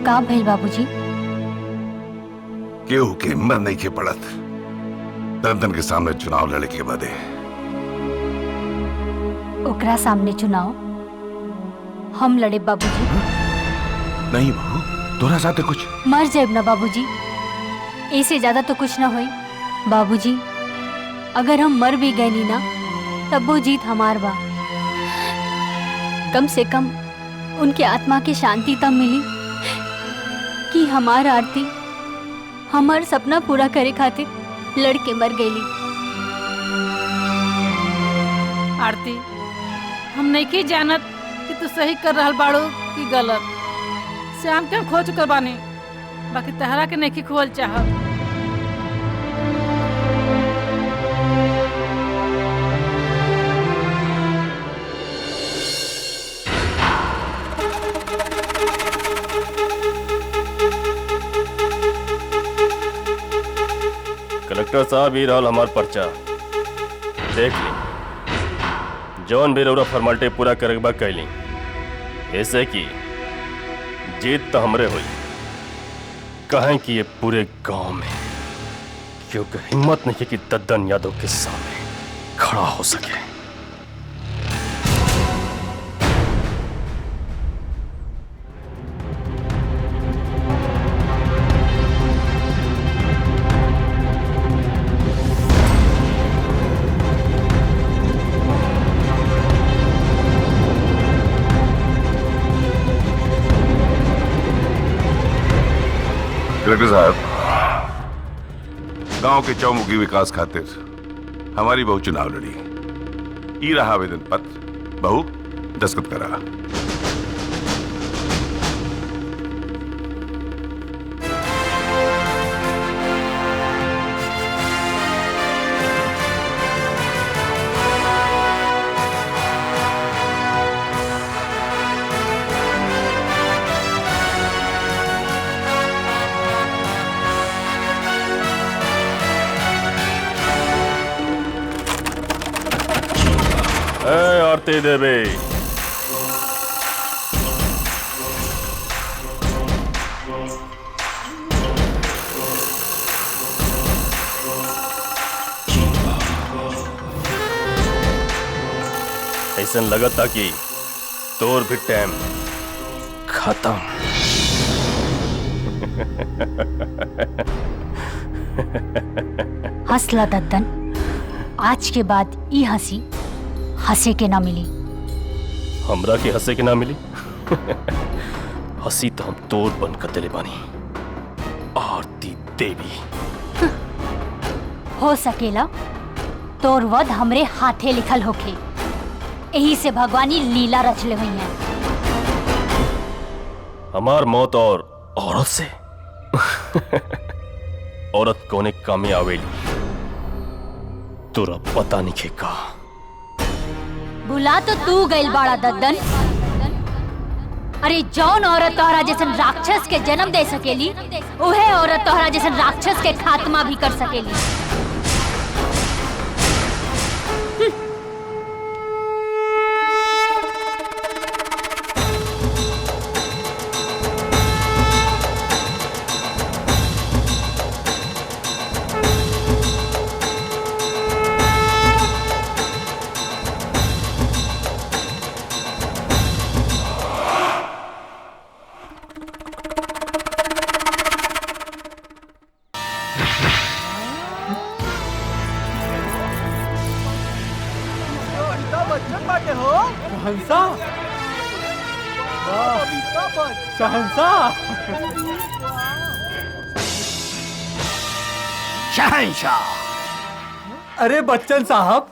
का भइल बाबूजी? केहू के हिम्मत नहीं के पड़त दद्दन के सामने चुनाव लड़े के बदे। ओकरा सामने चुनाव हम लड़े बाबूजी? नहीं बहू, तोरा साथे कुछ मर जाए ना बाबूजी, इससे ज्यादा तो कुछ ना होई। बाबूजी अगर हम मर भी गए नी ना तब वो जीत हमार बा। कम से कम उनके आत्मा की शांति तब मिली कि हमार आरती हमार सपना पूरा करे खातिर लड़के मर गईली। आरती, हम नहीं की जानत कि तू सही कर रहल बाड़ू कि गलत। श्याम के हम खो चुकल बानी, बाकी तहरा के नहीं खोल चाहत। कलेक्टर साहब ही रहल हमार पर्चा देख ली, जौन भी रउरा फॉर्मेलिटी पूरा करे के बाद कैली, ऐसे कि जीत तो हमरे हुई। कहें कि ये पूरे गांव में क्योंकि हिम्मत नहीं है कि दद्दन यादव के सामने खड़ा हो सके। कलेक्टर साहब, गांव के चौमुखी विकास खातिर हमारी बहू चुनाव लड़ी। ई रहा आवेदन पत्र, बहू दस्तखत करा। आरती देवी, ऐसा लगता कि तोर भी टाइम खत्म। हंसला दद्दन, आज के बाद ई हंसी हंसे के ना मिली। हमरा के हंसे के ना मिली? हंसी तो हम तोर बन कर दिले बानी आरती देवी। हो सकेला तोर वध हमरे हाथे लिखल होके, यही से भगवानी लीला रचले हुई है। हमार मौत और औरत से औरत कोने कामे आवेली, तोरा पता नहीं का। बुला तो तू गइल बाड़ा दद्दन। अरे जौन औरत तोहरा जैसन राक्षस के जन्म दे सकेली, उहे औरत तोहरा जैसन राक्षस के खात्मा भी कर सकेली। शहंशाह। अरे बच्चन साहब,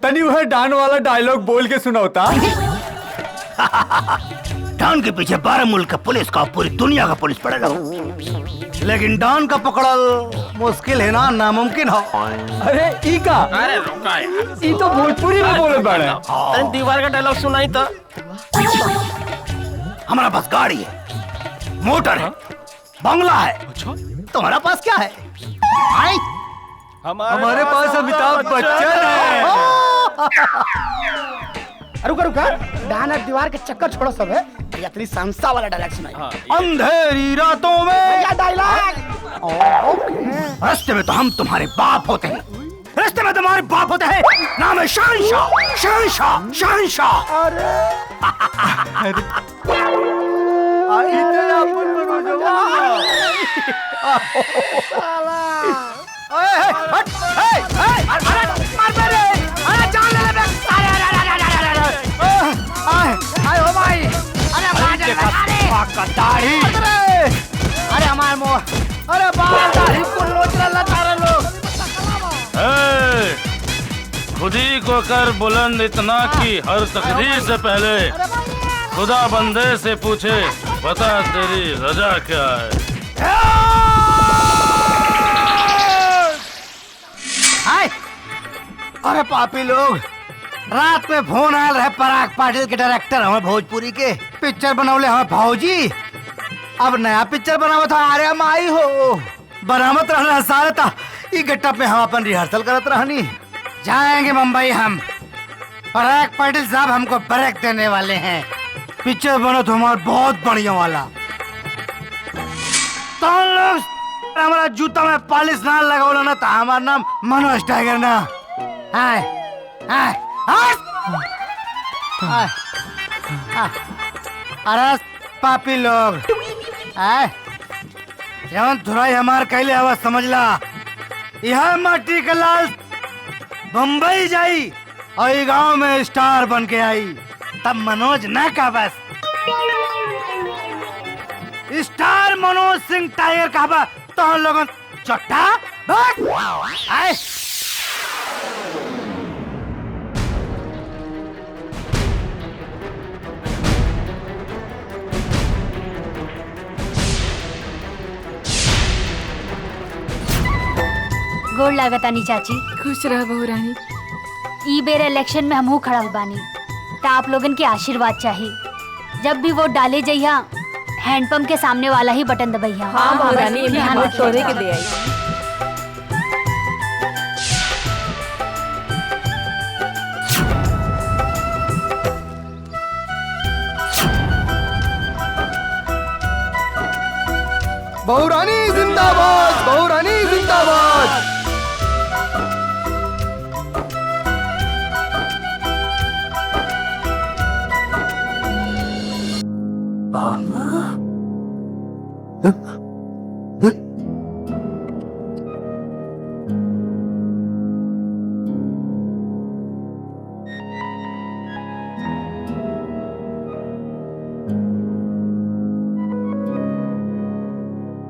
तनी वह डान वाला डायलॉग बोल के सुनाओता। डान के पीछे 12 मुल्क का पुलिस का, पूरी दुनिया का पुलिस पड़ेगा, लेकिन डान का पकड़ल मुश्किल है ना, नामुमकिन हो। अरे ई का? अरे रुका यार, ई तो भोजपुरी में बोले बड़े। अरे दीवार का डायलॉग सुनाई था। हमारा पास गाड़ी है, मोटर है, बंगला है। तुम्हारा पास क्या है? आई? हमारे पास अमिताभ बच्चन है। रुका रुका, डाना दीवार के चक्कर छोड़ो सब है। ये अपनी संस्था वाला डायलॉग सुनाई। अंधेरी रातों में क्या डायलॉग? रास्ते में तो हम तुम्हारे बाप होते हैं, रास्ते में तुम्हारे बाप होते हैं। नाम है शहंशाह, शहंशाह, शहंशाह। अरे हमारे मुंह, अरे बाल दाढ़ी को नोच रहा लोग। खुदी को कर बुलंद इतना कि हर तकदीर से पहले खुदा बंदे से पूछे, बता तेरी रजा क्या है। हाय, अरे पापी लोग, रात में फोन आयल रहे पराग पाटिल के डायरेक्टर हमें भोजपुरी के पिक्चर बनौले हमें भौजी। अब नया पिक्चर बनावा था, अरे माई हो बनावत रहना सारे था। ई गेटअप में हम अपन रिहर्सल करत रहनी। जाएंगे मुंबई हम, पराग पाटिल साहब हमको ब्रेक देने वाले हैं। पिक्चर बनो तो हमारा बहुत बढ़िया वाला। तो लोग हमारा जूता में पॉलिश ना लगाओ ना, तो हमारा नाम मनोज टाइगर ना। हाय हाय हाय, अरे पापी लोग, जवन थोड़ा हमार कैले आवाज समझला। यह माटी का लाल बम्बई जाई और गांव में स्टार बन के आई, तब मनोज ना का बस स्टार मनोज सिंह टाइगर का बा। तो हम लोगों चट्टा आए। गोड़ लागतानी चाची। खुश रह बहू रानी। ई बेर इलेक्शन में हमहू खड़ा बानी, तो आप लोगन के आशीर्वाद चाहिए। जब भी वोट डाले जइहा, हैंडपंप के सामने वाला ही बटन दबइहा। हाँ बहू रानी, ध्यान तोरे के दे आई। बहू रानी जिंदाबाद, बहू रानी जिंदाबाद।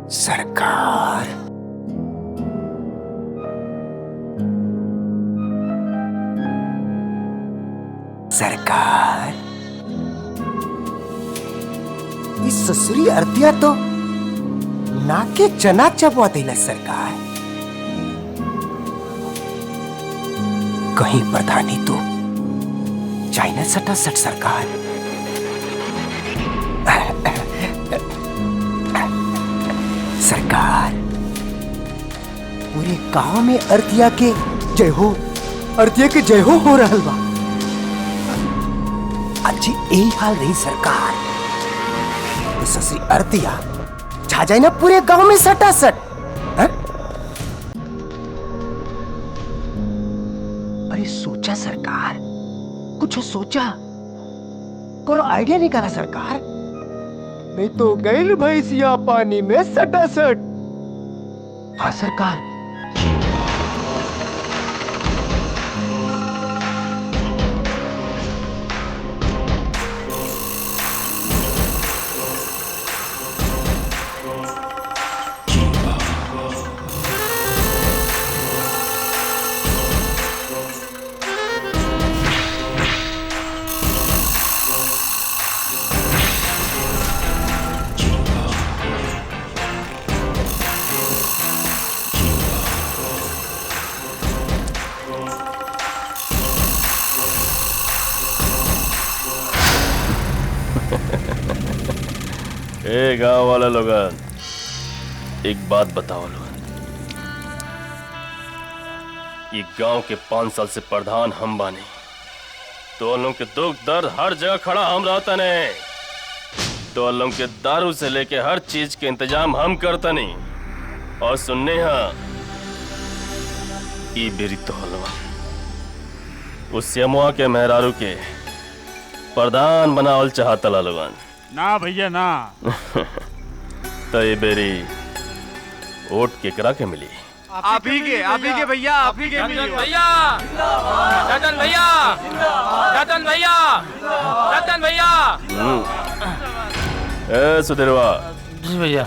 सरकार, सरकार, इस ससुरी अर्तिया तो नाके चना चबवा देला सरकार। कहीं प्रधानी तो चाइना सटा सट सरकार। सरकार पूरे गांव में अर्तिया के जय हो, अर्तिया के जय हो रहल बा। आज यही हाल रही सरकार तो ससुरी अर्तिया छा जाए ना पूरे गांव में सटा सट। अरे सोचा सरकार, कुछ सोचा, कोई आइडिया निकाला सरकार। मैं तो गई भैंसिया पानी में सटा सट। हाँ सरकार। ए गांव वाला लोगन, एक बात बताओ लोगन, ये गांव के 5 साल से प्रधान हम बानी, तो लोगों के दुख दर्द हर जगह खड़ा हम रहता नहीं, तो लोगों के दारू से लेके हर चीज के इंतजाम हम करता नहीं। और सुनने हाँ ई बेरी तो हलवा उस सियमुआ के मेहरारू के प्रधान बनावल चाहता लोगन। ना भैया ना। तो ये बेरी वोट केकरा के मिली? आप ही के भैया, आप ही के भैया, रतन भैया, रतन भैया, रतन भैया। ए सुधीरवा। जी भैया।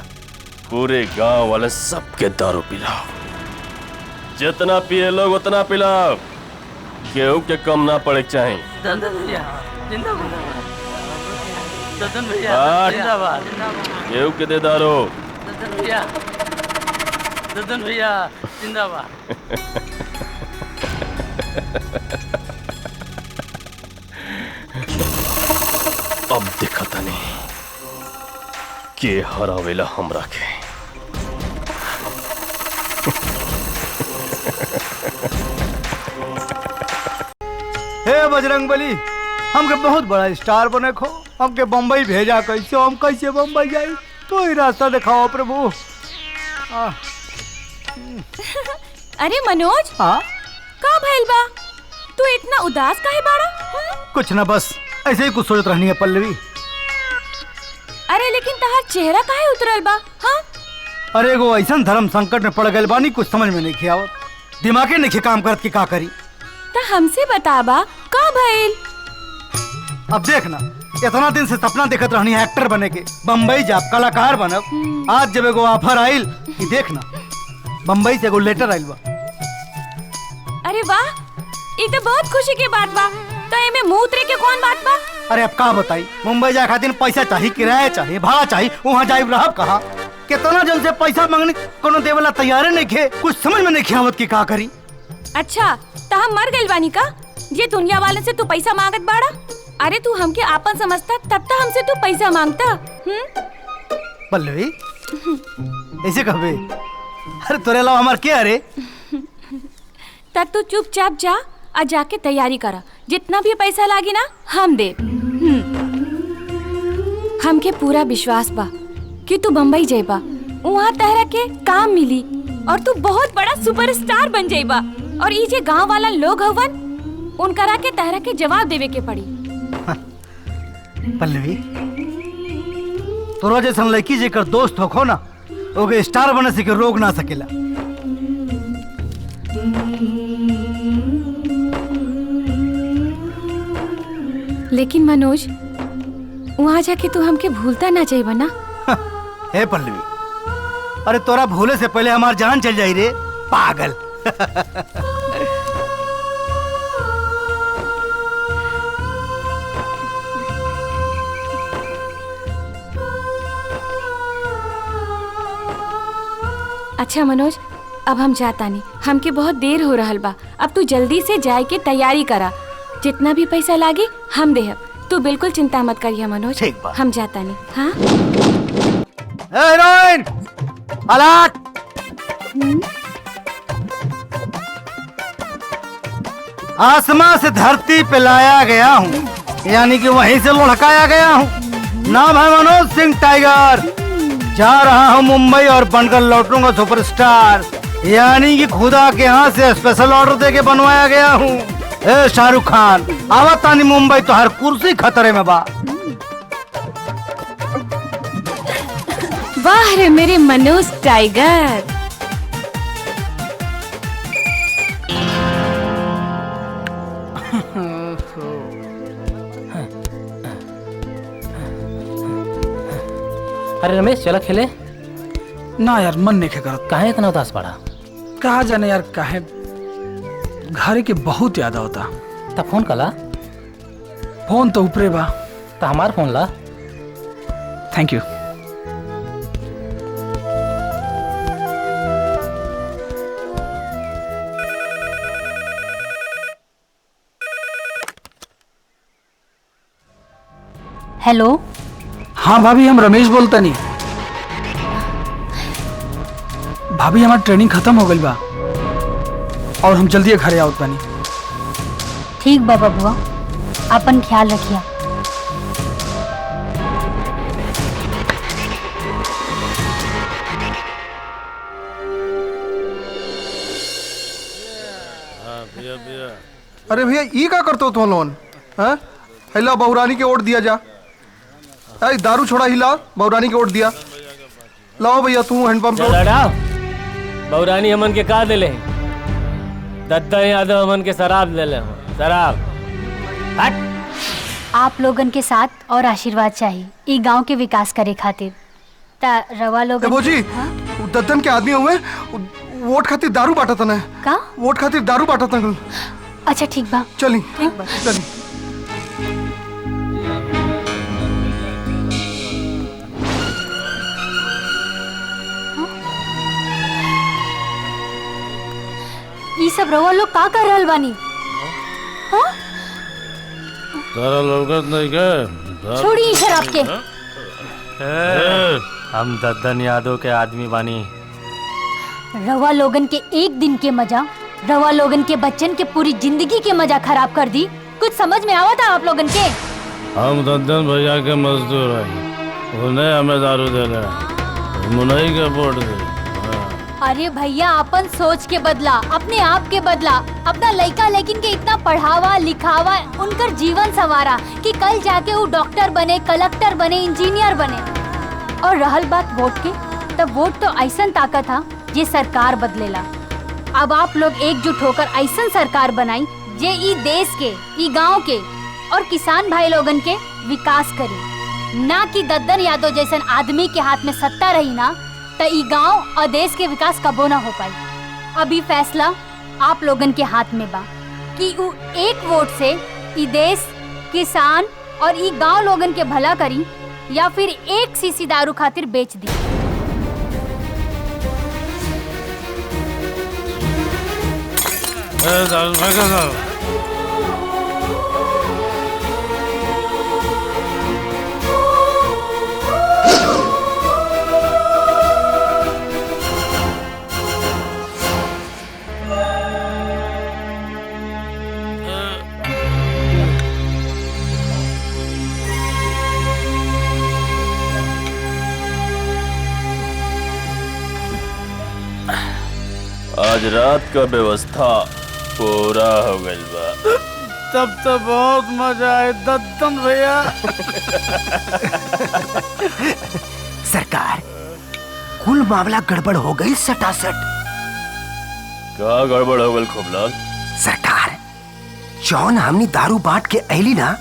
पूरे गांव वाले सबके दारू पिलाओ, जितना पिए लोग उतना पिलाओ, केहू के कम ना पड़े चाहिए। रतन भैया जिंदाबाद, रतन भैया जिंदाबाद, केहू के दे दारू। रतन भैया, रतन भैया जिंदाबाद। अब दिखता नहीं के हरावेला हमरा के। हे बजरंगबली, हमके बहुत बड़ा स्टार बने खो, हमके बम्बई भेजा कैसे, हम कैसे बम्बई जाई, तो ही रास्ता दिखाओ प्रभु। अरे मनोज, हाँ का भइल बा? तू इतना उदास काहे बाड़ा? कुछ ना, बस ऐसे ही कुछ सोचत रहनी है पल्लवी। अरे लेकिन तहार चेहरा काहे उतरल बा? हाँ? अरे वो ऐसा धर्म संकट में पड़ गए बानी, कुछ समझ में नहीं खियावत, दिमागे नहीं काम करत कि का करी। ता हमसे बताबा का भइल? अब देखना, इतना दिन से सपना देखत रहनी है एक्टर बने के, बम्बई जाब कलाकार बनब। आज जब एगो ऑफर आइल कि देखना बम्बई से एगो लेटर आइल बा। अरे वाह, ये तो बहुत खुशी की बात बा। तो एमे मुंह उतरे के कौन बात बा? अरे अब का बताई, मुंबई जाए खातिर पैसा चाहिए, किराया चाहिए, भाड़ा चाहिए, वहाँ जाइब रहब कहाँ? कितना जन से पैसा मांगने कोनो देवला तैयार नहीं खे, कुछ समझ में नहीं खियावत कि का करी। अच्छा, ता हम मर गइल बानी का जे दुनिया वाले से तू पैसा मांगत बाड़ा? अरे तू हमके आपन समझता तब तक हमसे तू पैसा मांगता। पल्लवी ऐसे कहबे? अरे तोरे अलावा हमार क्या? अरे तब तू चुपचाप जा और जाके तैयारी करा, जितना भी पैसा लागी ना हम दे। हमके पूरा विश्वास बा कि तू बम्बई जाइबा, वहाँ तहरा के काम मिली और तू बहुत बड़ा सुपरस्टार बन जाइबा। और ये जे गांव वाला लोग हवन उनकरा के तहरा के जवाब देवे के पड़ी। पल्लवी, तोरा जैसन लड़की जेकर दोस्त होखो ना, ओके स्टार बने से के रोक ना सकेला। लेकिन मनोज, वहाँ जाके तू हमके भूलता ना चाहिए ना। हे पल्लवी, अरे तोरा भूले से पहले हमार जान चल जाई रे पागल। अच्छा मनोज, अब हम जाता नहीं, हमके बहुत देर हो रहल बा। अब तू जल्दी से जाए के तैयारी करा, जितना भी पैसा लागे हम देहब। तू बिल्कुल चिंता मत करिए मनोज, हम जाता नहीं। हाँ हीरोइन हालात आसमां से धरती पे लाया गया हूँ, यानी कि वहीं से लुढ़काया गया हूँ। नाम है मनोज सिंह टाइगर। जा रहा हूँ मुंबई और बनकर लौटूंगा सुपरस्टार, यानी कि खुदा के यहाँ से स्पेशल ऑर्डर देके बनवाया गया हूँ। ए शाहरुख खान, आवत तानी मुंबई तो हर कुर्सी खतरे में बा। वाह रे मेरे मनोज टाइगर। अरे रमेश चला खेले ना यार, मन नहीं करत। काहे इतना उदास पड़ा? कहा जाने यार, काहे घर के बहुत याद होता। तब फोन कला? फोन तो ऊपरे बा। तो हमार फोन ला। Thank you. हेलो। हाँ भाभी, हम रमेश बोलता नहीं। भाभी हमारी ट्रेनिंग खत्म हो गई बा और हम जल्दी घरे आवत बानी। ठीक बा बबुआ, अपन ख्याल रखिया। अरे भैया ये का करते हो तुम लोन? हिला बहुरानी के वोट दिया जा। अरे दारू छोड़ा, हिला बहुरानी के वोट दिया। लाओ भैया तू हैंडपंप। बहुरानी हमन के का दिले? दद्दा यादव हमन के शराब दिले। शराब आप लोगन के साथ और आशीर्वाद चाहिए ई गांव के विकास करे खातिर। ता रवा लोगन जी दद्दन के आदमी हुए, वोट खातिर दारू बांटा था। का वोट खातिर दारू बांटा था। अच्छा ठीक बा, चली ठीक बा, चली। ये सब रवा लोग का कर रहल बानी? हाँ? तारा लौकत नहीं के? छोड़ी शराब के। हम दद्दन यादव के आदमी बानी। रवा लोगन के एक दिन के मजा, रवा लोगन के बच्चन के पूरी जिंदगी के मजा खराब कर दी। कुछ समझ में आवा था आप लोगन के? हम दद्दन भैया के मजदूर हैं, उन्हें हमें दारू दे ले, मुनई के वोट दे। अरे भैया, अपन सोच के बदला, अपने आप के बदला, अपना लड़का लेकिन के इतना पढ़ावा लिखावा, उनकर जीवन संवारा कि कल जाके वो डॉक्टर बने, कलेक्टर बने, इंजीनियर बने। और रहल बात वोट के, तब वोट तो ऐसा ताकत था ये सरकार बदलेला। अब आप लोग एकजुट होकर ऐसा सरकार बनाई जे ई देश के, ई गांव के और किसान भाई लोगन के विकास करी, ना कि दद्दन यादव जैसन आदमी के हाथ में सत्ता रही ना तो ई गांव और देश के विकास कबो ना हो पाई। अभी फैसला आप लोगन के हाथ में बा कि उ एक वोट से ई देश, किसान और ई गांव लोगन के भला करी या फिर एक सीसी दारू खातिर बेच दी। आज रात का व्यवस्था पूरा हो गई बा। तब तो बहुत मजा आए दद्दन भैया। सरकार, कुल मामला गड़बड़ हो गई सटासट। क्या गड़बड़ हो गई खूबलाल? सरकार, जौन हमनी दारू बांट के अली ना,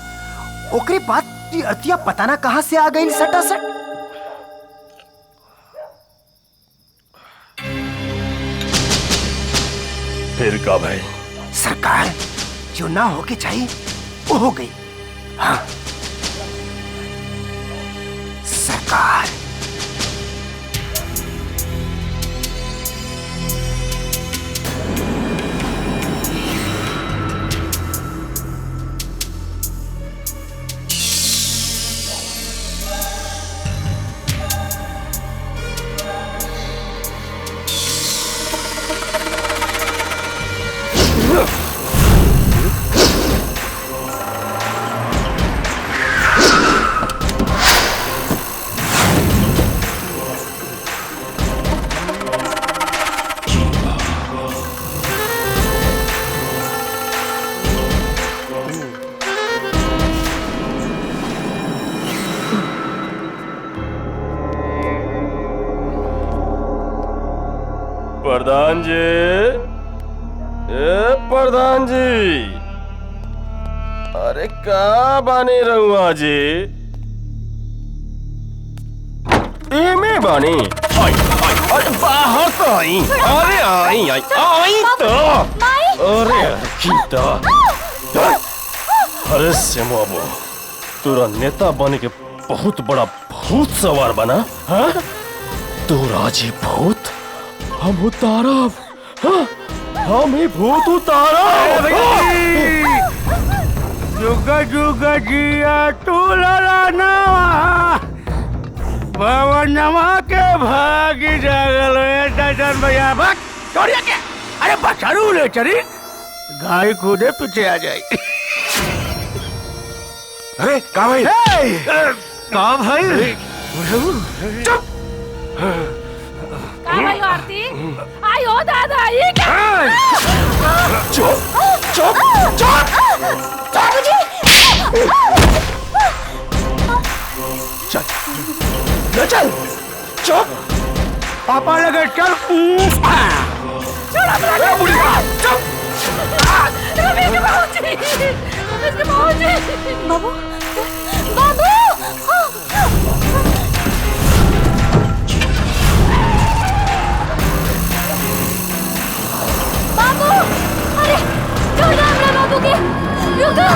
ओकरे बाद की अतिया पता ना कहां से आ गई सटासट। फिर का भाई? सरकार, जो ना होके चाहिए वो हो गई। हाँ सरकार। प्रधान जी, ए प्रधान जी, अरे कहाँ बानी रहुआ जी? एमे बानी? अरे बाहर तो आई, अरे आई तो, अरे गीता, अरे सेमुआबो, तोरा नेता बने के बहुत बड़ा भूत सवार बना, हाँ? तू राजी भूत, हम उतारब, हाँ? हम ही भूत उतारब। जुगा जुगा जिया तू ललाना भवनमा के भागी जागल दर्जन भैया भाग छोड़िए क्या? अरे बचारू ले चली गाय कूदे पीछे आ जाए। अरे का भाई? का भाई? चुप! का भाई आरती? आई हो दादा ये क्या? चुप! चुप! चुप! बाबूजी! चल! न चल! चुप! पापा लगे चल! चल बुढ़िया! चुप! रमेश के बाबूजी! रमेश के बाबूजी! बाबू! बाबू! बाबू! अरे क्यों नाम रहा बाबू के? रुको!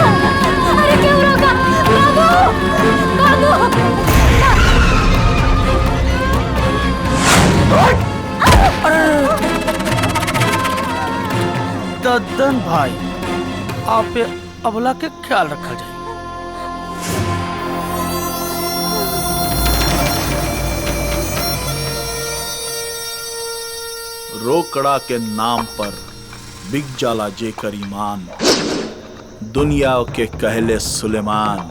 अरे क्यों रोका? बाबू! बाबू! दद्दन भाई, आप पे अबला के ख्याल रखा जाए। रोकड़ा के नाम पर बिक जाला जेकर ईमान, दुनिया के कहले सुलेमान।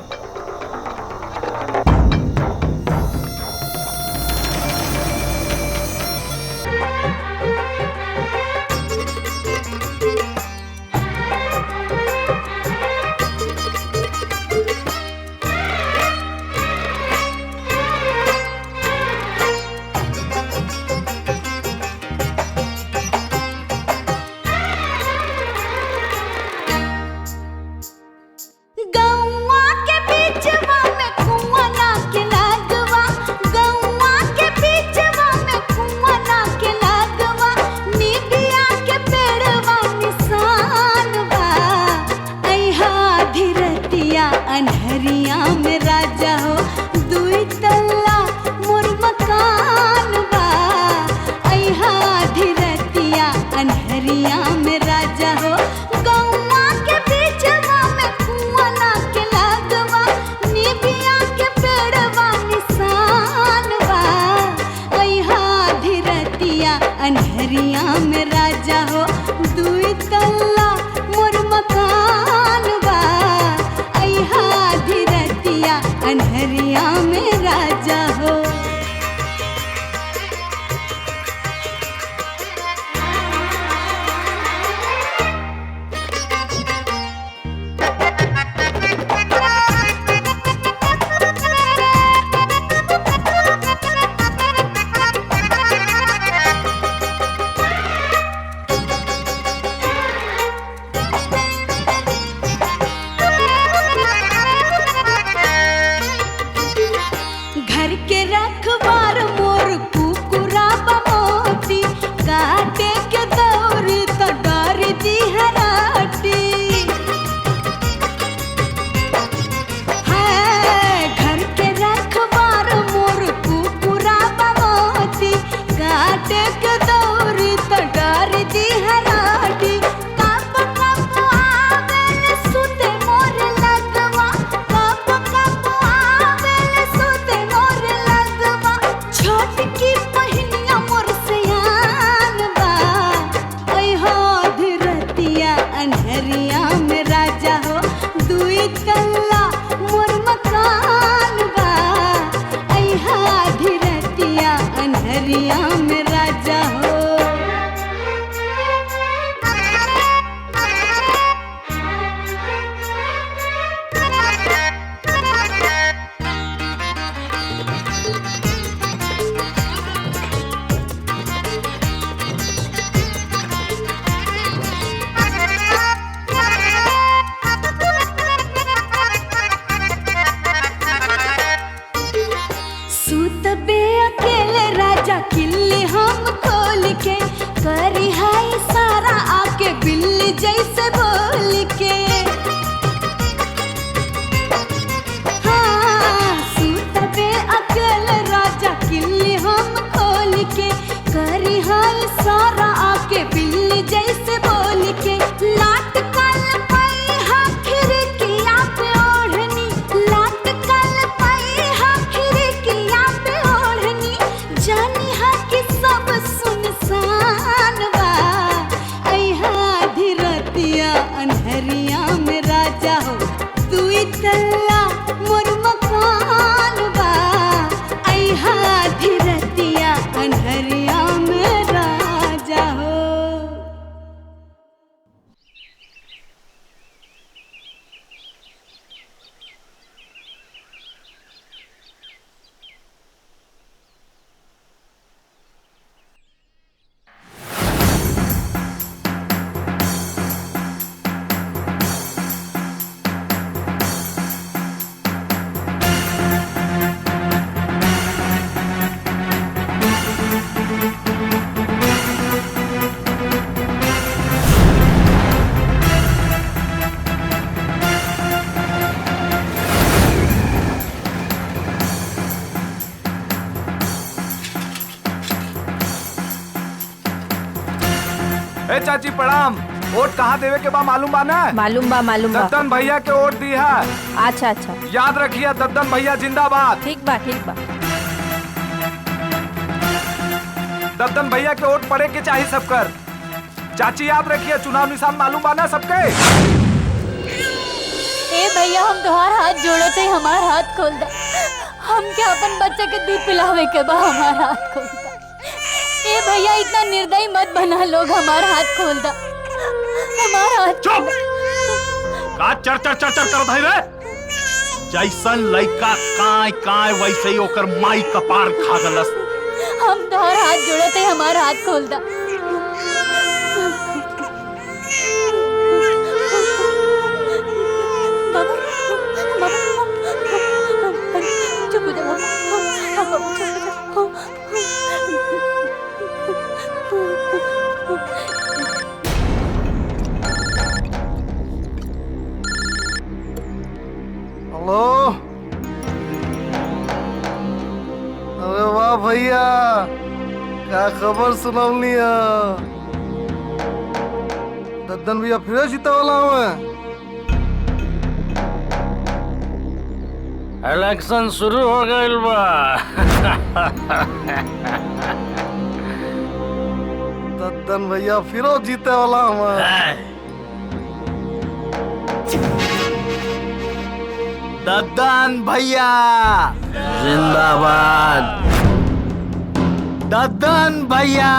जैसे बोल के हाँ सूतबे अकल राजा किल्ली हम खोल के करी हाय सारा आके बिल्ली जैसे बोल के लाट कल पई आखिर किया पे ओढ़नी लाट कल पई आखिर किया पे ओढ़नी जानी हा कि सब सुनसान बा ऐहा धीरतिया अनहरिया में राजा हो तू इतला मोर मकान बा ऐहा धीरतिया अनहरिया में राजा हो। ए चाची प्रणाम। वोट कहाँ देवे के बा मालूम बा ना? मालूम बा दद्दन भैया के वोट दी है। अच्छा अच्छा याद रखिए दद्दन भैया जिंदाबाद। ठीक बा ठीक बा। दद्दन भैया के वोट पड़े के चाहिए सबकर। चाची याद रखिए चुनाव निशान मालूम बा ना सबके। ए भैया हम तोहार हाथ जोड़ते हमार हाथ खोल दा। हम क्या अपन बच्चे के दूध पिलावे के बा हमार हाथ खोल दा। ए भैया इतना निर्दयी मत बना लोग हमार हाथ खोल दा। हमार हाथ चुप का चर चर चर चर कर भाई रे। जैसन लइका काय काय वैसे ही ओकर माई कपार खा गलस। हम तोहार हाथ जोड़ते हमार हाथ खोल दा। चुप हो जा बाबू चुप हो जा। हेलो अरे वाह भैया क्या खबर सुनौनी है। दद्दन भैया फिर जीते वाला हूँ। इलेक्शन शुरू हो गइल बा। दद्दन भैया फिर जीते वाला हूँ। दद्दन भैया जिंदाबाद। दद्दन भैया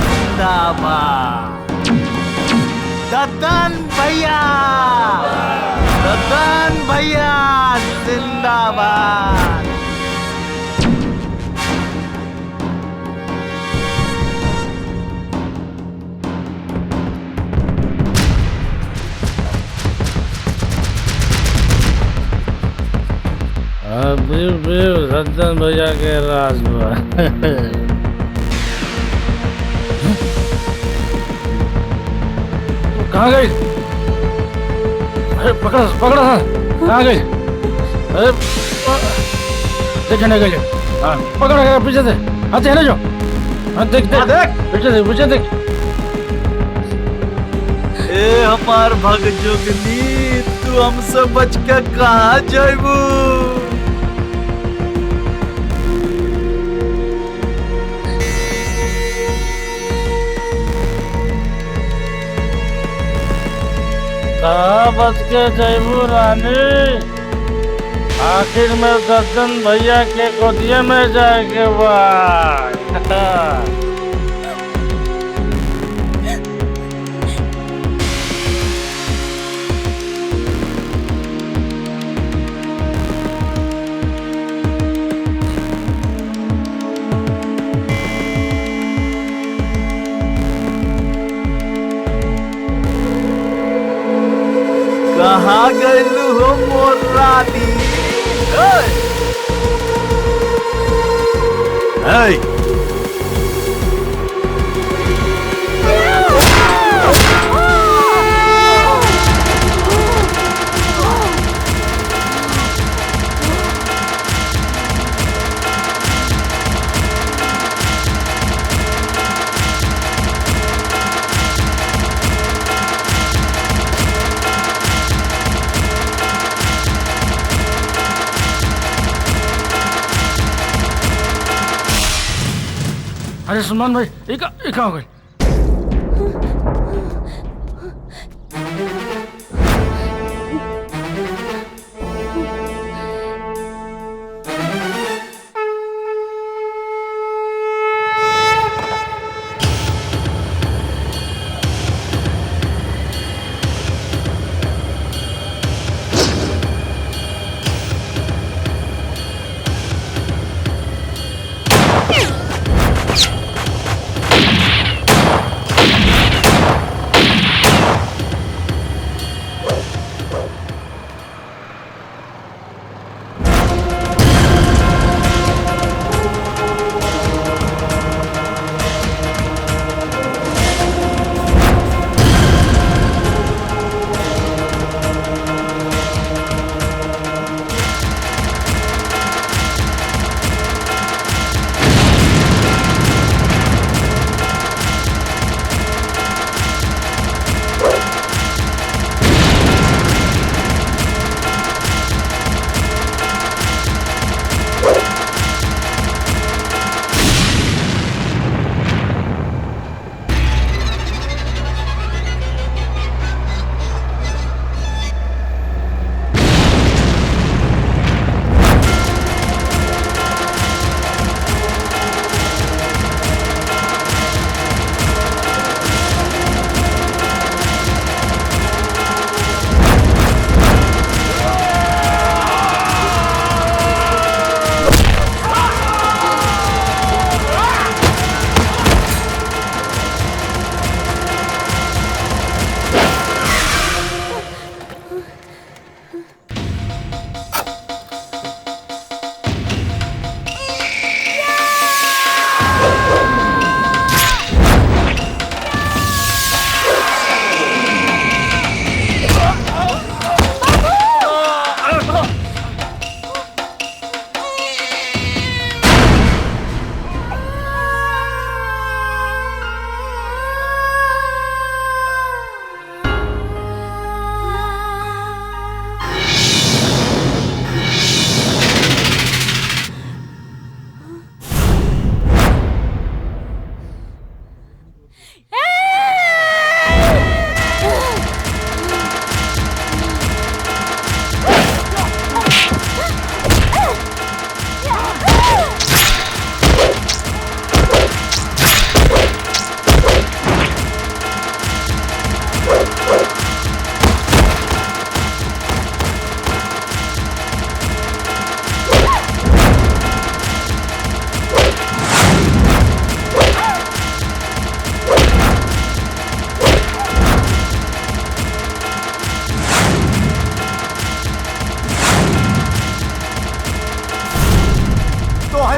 जिंदाबाद। दद्दन भैया दद्दन भैया जिंदाबाद। अभी भी दद्दन भैया के राज बा। कहाँ गई? अरे पकड़ पकड़ कहाँ गई? अरे देखे नहीं गई। हाँ पकड़ पीछे से हाथ हिला जो। हाँ देख देख देख पीछे देख। ए हमार भग जोगनी तू हमसे बच के कहाँ जाबू? कहाँ बच के जयबू रानी? आखिर में दद्दन भैया के गोदिया में जाएंगे बा। कहाँ गइलू हो मोर रानी? अरे सलमान भाई ये कहाँ हो गई?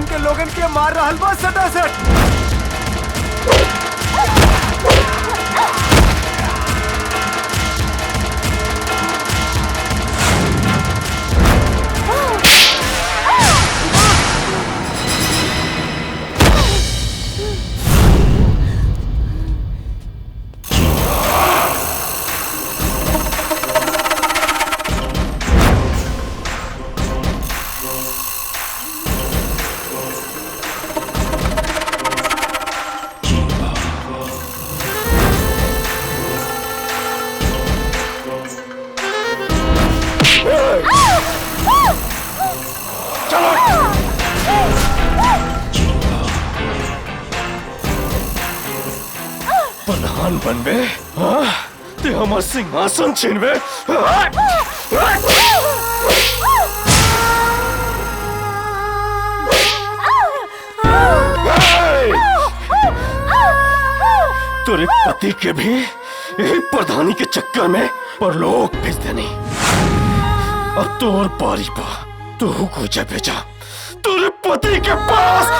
के लोगन के मार रहल बा सटासट। प्रधान बनबे ते हमार सिंहासन छीनबे। तेरे पति के भी यही प्रधानी के चक्कर में परलोक भेज देनी। अब तोर बारी पा तू को जा भेजा तेरे पति के पास।